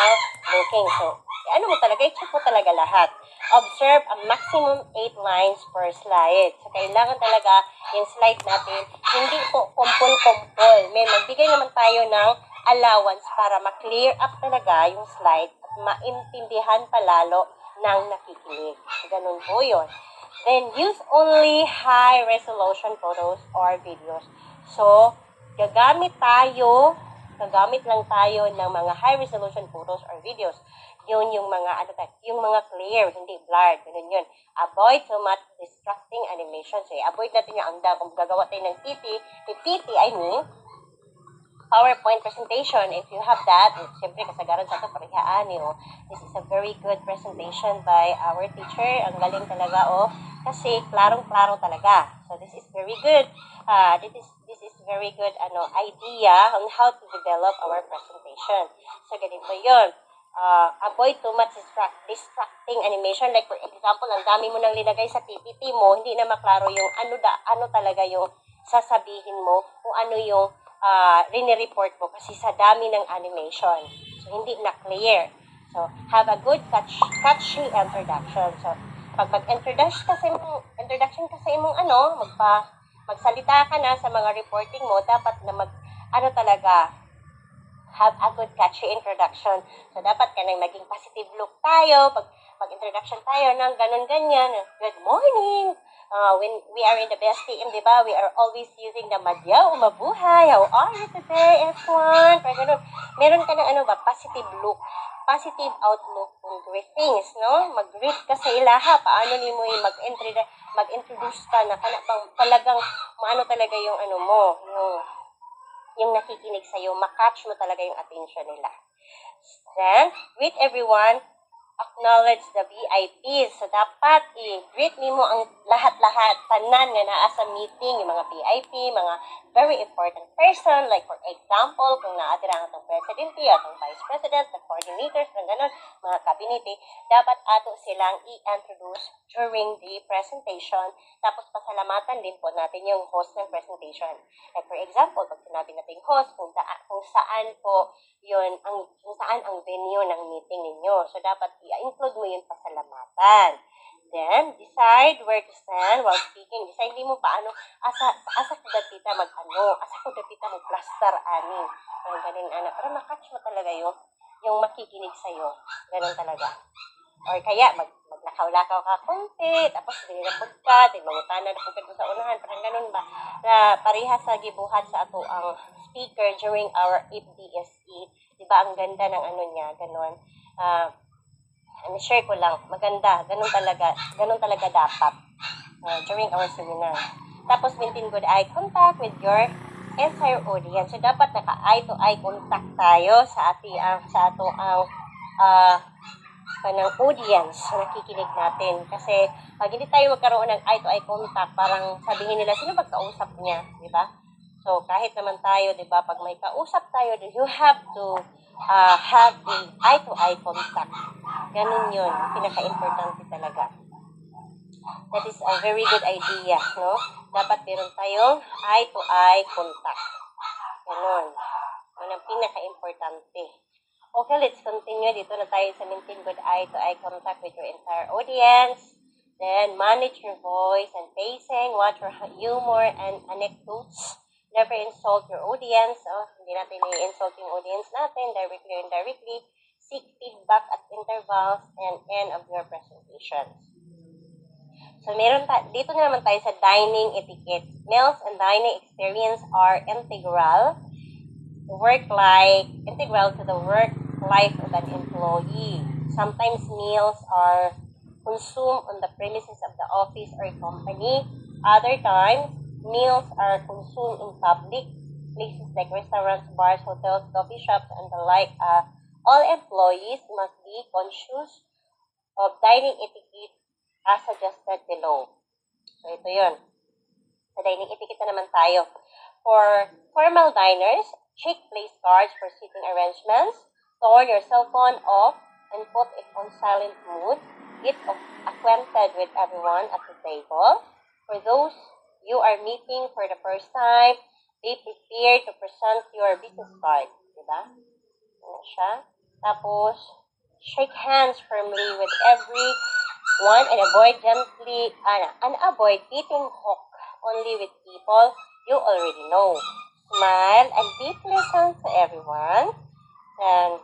looking. So, i-check mo talaga lahat. Observe a maximum 8 lines per slide. So, kailangan talaga yung slide natin, hindi po kumpul-kumpul. Magbigay naman tayo ng allowance para ma-clear up talaga yung slide at maintindihan palalo ng nakikinig. Ganun po yun. Then, use only high-resolution photos or videos. So, gagamit lang tayo ng mga high-resolution photos or videos. Yun yung mga, clear, hindi blurred. Ganun yun. Avoid too much distracting animation. So, avoid natin yung kung gagawa tayo ng PPT, PowerPoint presentation, if you have that, siyempre kasagaran sa ito, parihaan nyo. This is a very good presentation by our teacher. Ang galing talaga, kasi klarong-klaro talaga. So, this is very good. This is very good idea on how to develop our presentation. So, ganito yun. Avoid too much distracting animation. Like, for example, ang dami mo nang linagay sa PPT mo, hindi na maklaro yung ano talaga yung sasabihin mo, kung ano yung rini-report mo kasi sa dami ng animation. So, hindi na clear. So, have a good catchy introduction. So, pag mag-introduction kasi mong magsalita ka na sa mga reporting mo, dapat na have a good catchy introduction. So, dapat ka nang maging positive look tayo. Pag mag-introduction tayo ng ganun-ganyan. Good morning! When we are in the best team, di ba? We are always using the madyaw, mabuhay. How are you today, everyone? Pero ganun, meron ka ng positive look, positive outlook kung greetings, no? Mag-greet ka sa ilaha. Paano ni mo mag-introduce ka na talagang talaga yung yung nakikinig sa'yo, makatch mo talaga yung attention nila. Then, greet everyone acknowledge the VIPs. So, dapat i-greet nimo ang lahat-lahat, tanan nga naa sa meeting, yung mga VIP, mga very important person, like for example, kung naadira ang atong presidente, atong vice president, the coordinators, ng ganon, mga kabinete, dapat ato silang i-introduce during the presentation, tapos pasalamatan din po natin yung host ng presentation. Like for example, pag sinabi natin host, kung saan po yun, kung saan ang venue ng meeting ninyo. So, dapat i-include mo yung pasalamatan. Then, decide where to stand while speaking. Decide mo paano, asa ko dapita asa ko dapita mag-plaster ani. Ganun, para makatch mo talaga yung makikinig sa'yo. Ganun talaga. Or kaya, maglakaw-lakaw ka konti, tapos dinilapod ka, di mangutanan na kung sa unahan, parang ganun ba, na parehas sa gibuhat sa ato ang speaker during our FDSE. Di ba, ang ganda ng ano niya, ganun. Share ko lang, maganda, ganun talaga dapat during our seminar. Tapos, maintain good eye contact with your entire audience. So, dapat naka-eye to eye contact tayo sa ato ang kanang audience na nakikinig natin. Kasi, pag hindi tayo magkaroon ng eye-to-eye contact, parang sabihin nila, sino magkausap niya? Di ba? So, kahit naman tayo, di ba, pag may kausap tayo, you have to have the eye-to-eye contact. Ganun yun. Pinaka-importante talaga. That is a very good idea, no? Dapat meron tayong eye-to-eye contact. Ganun. Yun ang pinaka-importante. Okay, let's continue. Dito na tayo sa maintain good eye-to-eye contact with your entire audience. Then, manage your voice and pacing. Watch your humor and anecdotes. Never insult your audience. Hindi natin i-insult yung audience natin, directly or indirectly. Seek feedback at intervals and end of your presentations. So, dito na naman tayo sa dining etiquette. Meals and dining experience are integral to the work life of an employee. Sometimes meals are consumed on the premises of the office or company. Other times, meals are consumed in public places like restaurants, bars, hotels, coffee shops, and the like. All employees must be conscious of dining etiquette as suggested below. So, ito yun. Sa dining etiquette na naman tayo. For formal diners, check place cards for seating arrangements. Turn your cell phone off and put it on silent mode. Get acquainted with everyone at the table. For those you are meeting for the first time, be prepared to present your business card. Diba? Ano siya? Tapos, shake hands firmly with everyone and avoid eating hook only with people you already know. Smile and be pleasant to everyone. And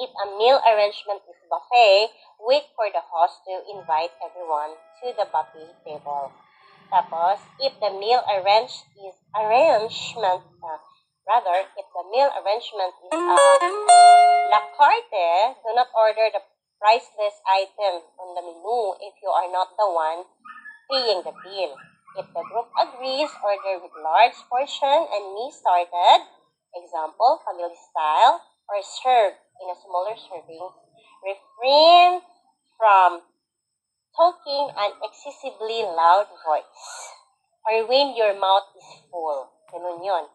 if a meal arrangement is buffet, wait for the host to invite everyone to the buffet table. Tapos, if the meal arrangement is la carte, do not order the priceless item on the menu if you are not the one paying the bill. If the group agrees, order with large portion and me started, example, family style, or serve in a smaller serving. Refrain from talking an excessively loud voice or when your mouth is full. Ganun yun.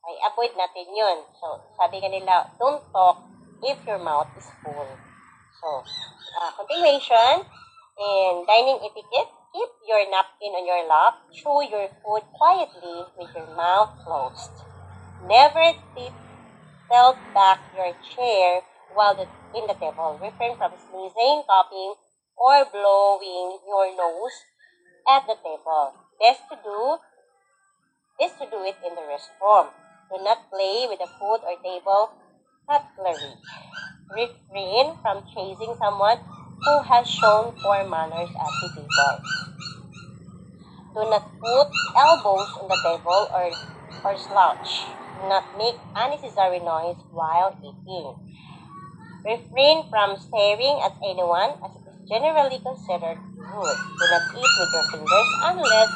Ay, avoid natin yun. So, sabi nila, don't talk if your mouth is full. So, continuation in dining etiquette, keep your napkin on your lap, chew your food quietly with your mouth closed. Never tilt back your chair while in the table. Refrain from sneezing, coughing, or blowing your nose at the table. Best to do it in the restroom. Do not play with the food or table cutlery. Refrain from chasing someone who has shown poor manners at the table. Do not put elbows on the table or slouch. Do not make unnecessary noise while eating. Refrain from staring at anyone as it is generally considered rude. Do not eat with your fingers unless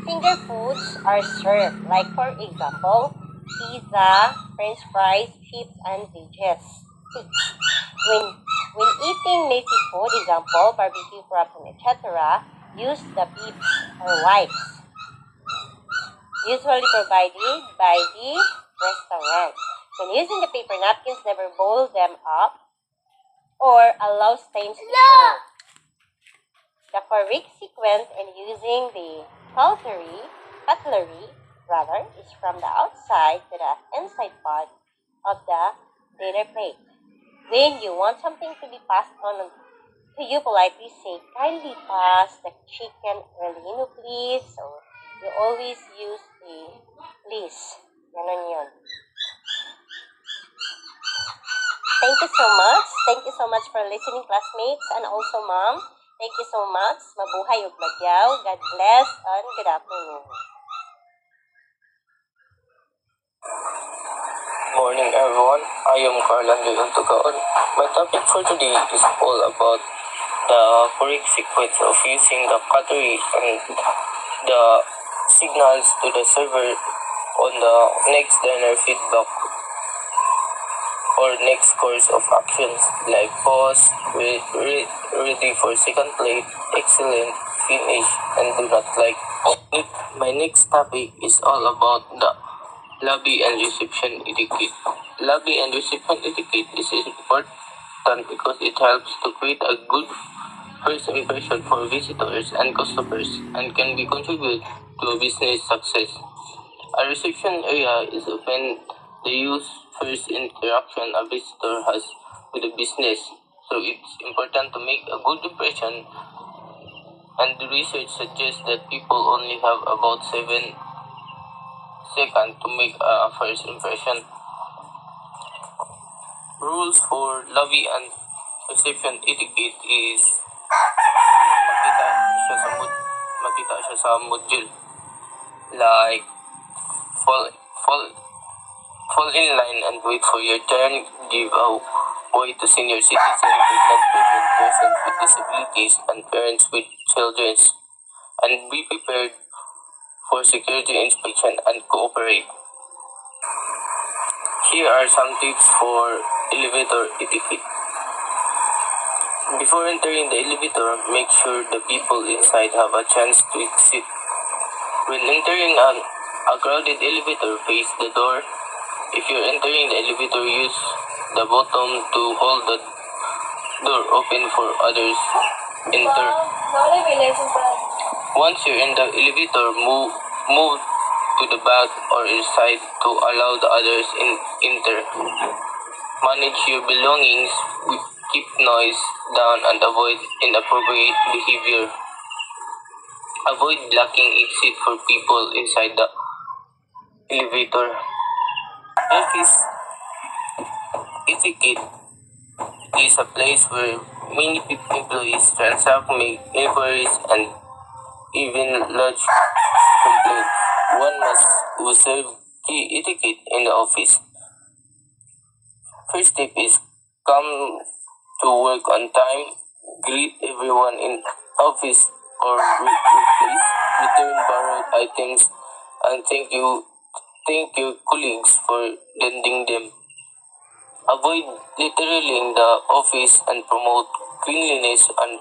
finger foods are served, like for example, pizza, french fries, chips, and veggies. When eating native food, example, barbecue, protein, etc., use the beeps or wipes, usually provided by the restaurant. When using the paper napkins, never bowl them up or allow stains to show. The correct sequence in using the cutlery, is from the outside to the inside part of the dinner plate. When you want something to be passed on to you, politely say, kindly pass the chicken relleno, please. So, you always use the please. Ganon yun. Thank you so much. Thank you so much for listening, classmates, and also mom. Thank you so much. Mabuhay ug magyaw. God bless and good afternoon.
Morning everyone, I am Carlan Leon Tugaon. My topic for today is all about the correct sequence of using the cutlery and the signals to the server on the next dinner feedback or next course of actions like pause, ready for second plate, excellent, finish, and do not like. My next topic is all about the lobby and reception etiquette. Lobby and reception etiquette is important because it helps to create a good first impression for visitors and customers and can be contribute to a business success. A reception area is when the use first interaction a visitor has with the business. So it's important to make a good impression, and the research suggests that people only have about 7 seconds to make a first impression. Rules for lobby and reception etiquette is makita siya sa module. Like fall fall in line and wait for your turn. Give a way to senior citizens, pregnant women, persons with disabilities, and parents with children. And be prepared for security inspection and cooperate. Here are some tips for elevator etiquette. Before entering the elevator, make sure the people inside have a chance to exit. When entering a crowded elevator, face the door. If you're entering the elevator, use the bottom to hold the door open for others enter. Once you're in the elevator, move to the back or inside to allow the others enter. Manage your belongings, keep noise down and avoid inappropriate behavior. Avoid blocking exit for people inside the elevator. Office etiquette is a place where many employees transact, make inquiries, and even lodge complaints. One must observe key etiquette in the office. First tip is come to work on time, greet everyone in office or workplace, return borrowed items, and thank your colleagues for lending them. Avoid littering the office and promote cleanliness and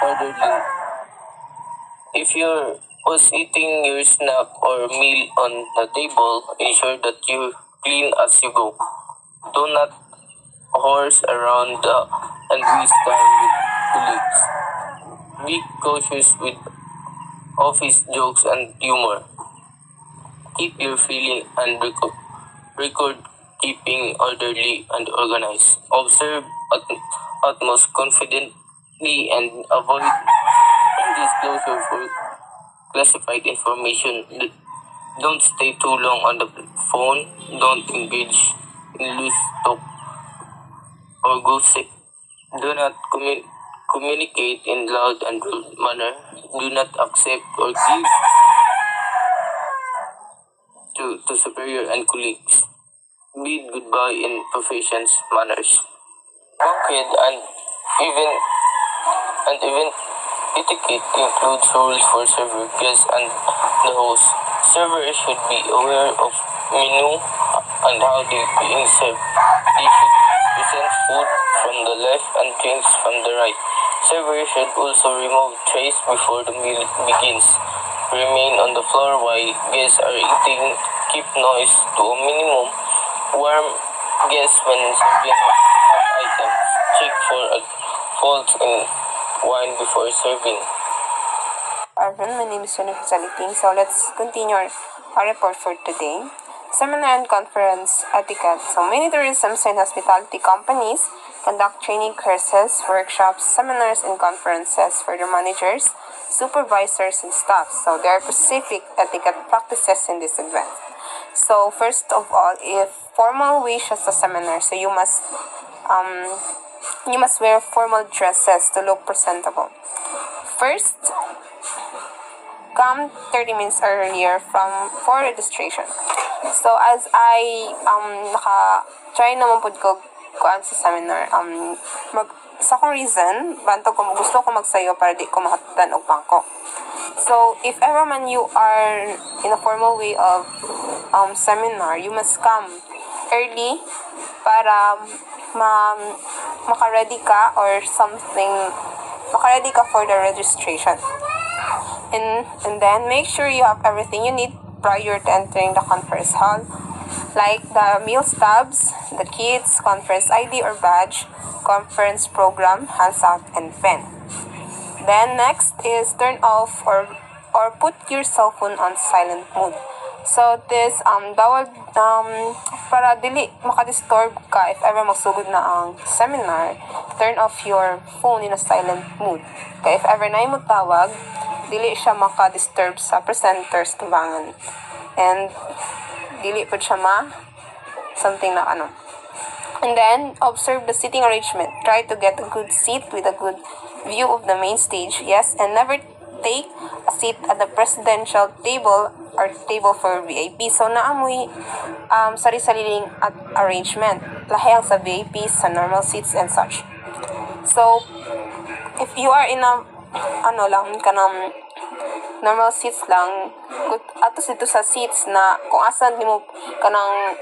orderly. If you was eating your snack or meal on the table, ensure that you clean as you go. Do not horse around and waste time with colleagues. Be cautious with office jokes and humor. Keep your feeling and record keeping orderly and organized. Observe utmost confidently and avoid disclosure for classified information. Don't stay too long on the phone. Don't engage in loose talk or gossip. Do not communicate in loud and rude manner. Do not accept or give to superior and colleagues. Bid goodbye in profession's manners. Banquet and event etiquette includes rules for server, guests, and the host. Servers should be aware of menu and how they being served. They should present left and drinks from the right. Servers should also remove trays before the meal begins. Remain on the floor while guests are eating. Keep noise to a minimum. Warm guests when serving hot items. Check for faults in wine before serving.
Everyone, my name is Jennifer Saliting. So let's continue our report for today. Seminar and conference etiquette. So many tourism and hospitality companies conduct training courses, workshops, seminars, and conferences for their managers, supervisors, and staff. So there are specific etiquette practices in this event. So first of all, if formal wish as a seminar, so you must wear formal dresses to look presentable. First, come 30 minutes earlier for registration. So as I naka-try naman po ko kuan sa seminar, sa akong reason, gusto ko magsayo para di ko mahatudan og bangko. So if ever man you are in a formal way of seminar, you must come early para maka-ready ka or something, maka-ready ka for the registration. And then make sure you have everything you need prior to entering the conference hall, like the meal stubs, the kits, conference ID or badge, conference program, hands-out, and pen. Then next is turn off or put your cell phone on silent mode. So this bawal para dili makadisturb ka if ever magsugod na ang seminar, turn off your phone in a silent mode. Kaya if ever na mo tawag, dili siya maka-disturb sa presenters tubangan. And dili po siya something na ano. And then, observe the seating arrangement. Try to get a good seat with a good view of the main stage. Yes, and never take a seat at the presidential table or table for VIP. So, naamoy sari-sariling arrangement. Lahayang sa VIP, sa normal seats and such. So, if you are in a kanang normal seats lang, atos dito sa seats na kung asan nimo kanang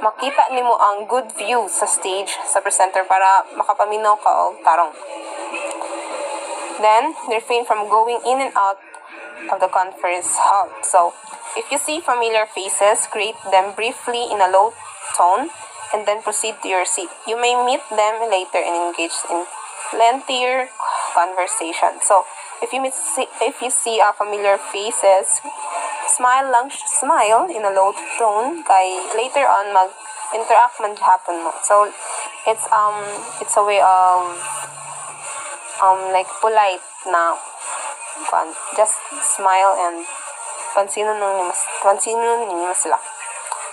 makita nimo ang good view sa stage sa presenter para makapaminaw ka og tarong. Then, refrain from going in and out of the conference hall. So, if you see familiar faces, greet them briefly in a low tone and then proceed to your seat. You may meet them later and engage in lengthier conversation. So, if you see familiar faces, smile in a low tone kay later on mag-interact man happen mo. So, it's a way of like polite na just smile and pansinin niyo sila.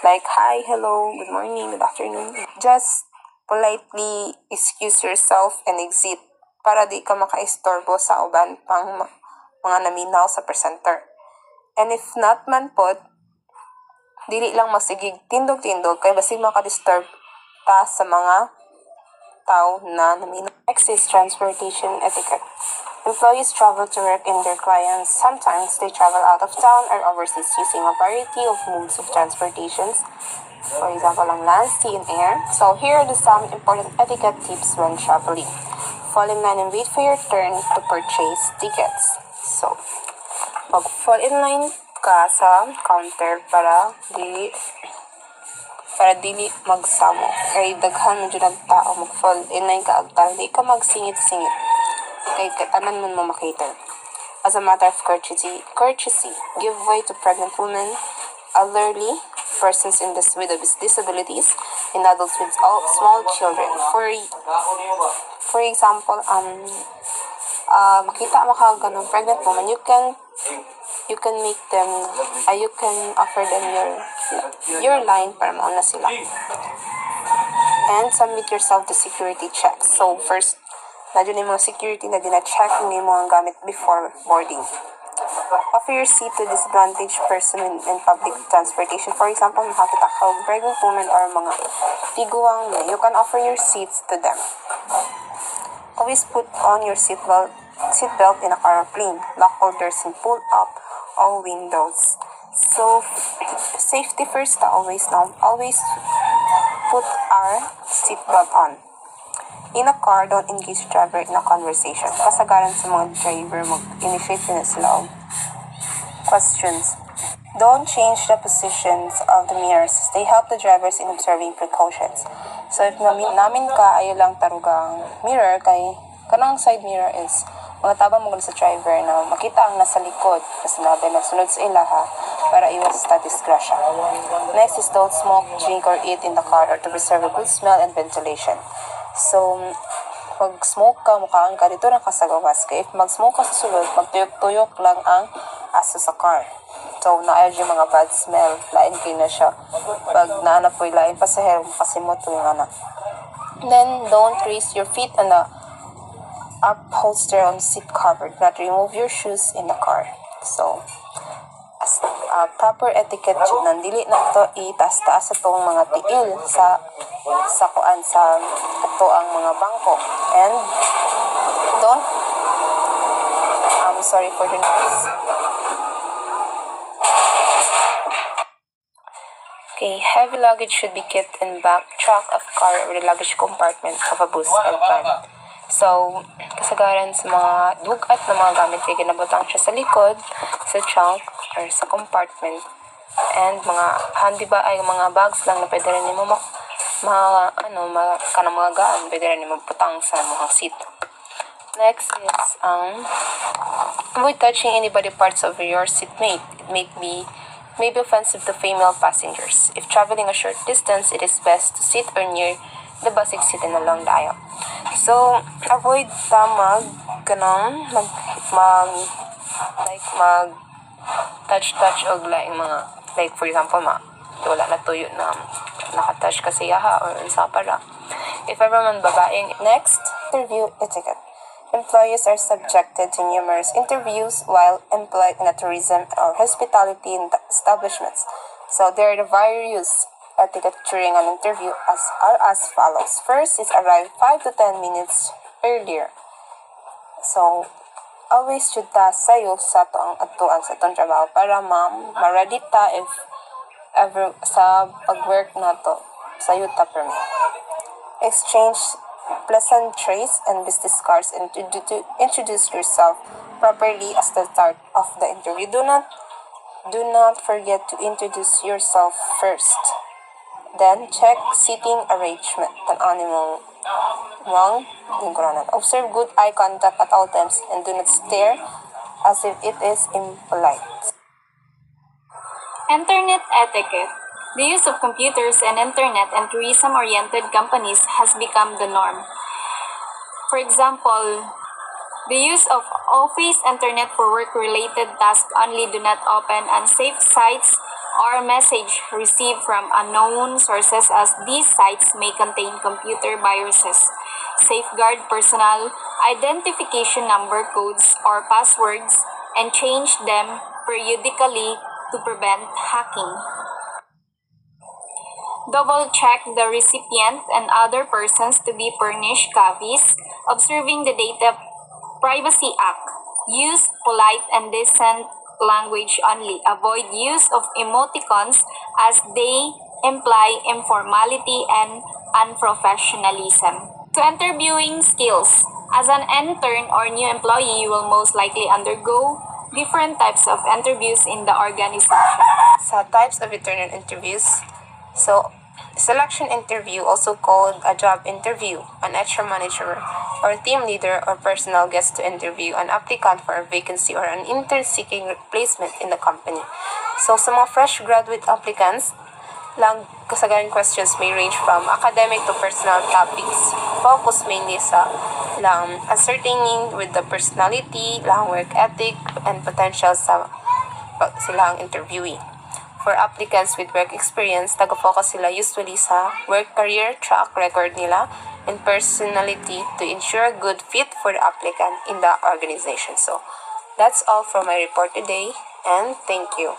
Like, hi, hello, good morning, good afternoon. Just politely excuse yourself and exit para di ka makaistorbo sa uban pang mga naminaw sa presenter. And if not man pod, dili lang masigig tindog-tindog kay basig makadisturb ta sa mga tao na naminaw. Next is transportation etiquette. Employees travel to work in their clients. Sometimes they travel out of town or overseas using a variety of modes of transportations. For example, on land, sea, and air. So here are some important etiquette tips when traveling. Fall in line and wait for your turn to purchase tickets. So, mag-fall in line ka sa counter para dili magsamo. Kay daghan mo dyan nagtao, mag-fall in line ka agtang, di ka magsingit-singit. Kay tanan mo makita. As a matter of courtesy, give way to pregnant women, elderly persons with disabilities, and adults with small children. For example, makita mo ka ganun pregnant woman, you can make them, you can offer them your line para mauna sila. And submit yourself to security checks. So first, nadyo yung mga security na dina-check yung mga gamit before boarding. Offer your seat to disadvantaged person in public transportation. For example, makakita ka ng pregnant women or mga tiguang na, you can offer your seats to them. Always put on your seatbelt in a car or plane. Lock all doors and pull up all windows. So, safety first always put our seatbelt on. In a car, don't engage driver in a conversation. Kasagaran sa mga driver, mag-initiate na sila og questions. Don't change the positions of the mirrors. They help the drivers in observing precautions. So if namin ka, ayaw lang tarugang mirror, kay kanang side mirror is mga tabang mo sa driver na makita ang nasa likod kasi nabi nagsunod sa ilaha para iwas sa disgrasya. Next is don't smoke, drink, or eat in the car or to preserve a good smell and ventilation. So, pag smoke ka, mukhaan ka dito ng kasagawas ka. If mag-smoke ka sa sulod, magtuyok-tuyok lang ang aso sa car. So, naayod yung mga bad smell. Lain kayo na siya. Pag naanap po yung lain pasahero, makasimot yung anak. Then, don't raise your feet on the upholster on seat cover. Not remove your shoes in the car. So, as proper etiquette jud nang dili na to itaas-taas atong mga tiil sa kuan sa ato ang mga bangko, and don't I'm sorry for the noise. Okay, heavy luggage should be kept in back trunk of car or the luggage compartment of a bus and van. So, kasagaran sa mga dugat na mga gamit kay ginabutang siya sa likod, sa trunk, or sa compartment. And mga handy ba ay mga bags lang na pwede rin mo kanang mga gaan, pwede rin mo putang sa mga seat. Next is avoid touching any body parts of your seatmate. It may be offensive to female passengers. If traveling a short distance, it is best to sit or near the bus exit and along the aisle. So, avoid mag touch og laing mga, like for example, wala na tuyo na nakatouch kasi yaha or sa para. If ever man babaeng. Next, interview etiquette. Employees are subjected to numerous interviews while employed in a tourism or hospitality establishments. So there are the various etiquette during an interview are as follows. First is arrive 5 to 10 minutes earlier. So, always should ta sayo sa toang atuan sa tong trabaho para ma-ready ta if ever sa pag-work na to sayo ta permit. Exchange pleasantries and business cards and to introduce yourself properly as the start of the interview. Do not forget to introduce yourself first. Then check seating arrangement. Observe good eye contact at all times and do not stare as if it is impolite.
Internet etiquette. The use of computers and internet and tourism-oriented companies has become the norm. For example, the use of office internet for work-related tasks only. Do not open unsafe sites or message received from unknown sources, as these sites may contain computer viruses. Safeguard personal identification number codes or passwords and change them periodically to prevent hacking. Double-check the recipient and other persons to be furnished copies. Observing the Data Privacy Act. Use polite and decent language only. Avoid use of emoticons as they imply informality and unprofessionalism. To interviewing skills. As an intern or new employee, you will most likely undergo different types of interviews in the organization.
Sa types of internal interviews, so selection interview, also called a job interview, an HR manager or team leader or personnel gets to interview an applicant for a vacancy or an intern seeking replacement in the company. So sa mga fresh graduate applicants, lang kasagaran questions may range from academic to personal topics. Focus mainly sa lang ascertaining with the personality, lang work ethic, and potential sa silang interviewee. For applicants with work experience, taga-focus sila usually sa work career, track record nila, and personality to ensure a good fit for the applicant in the organization. So, that's all for my report today, and thank you.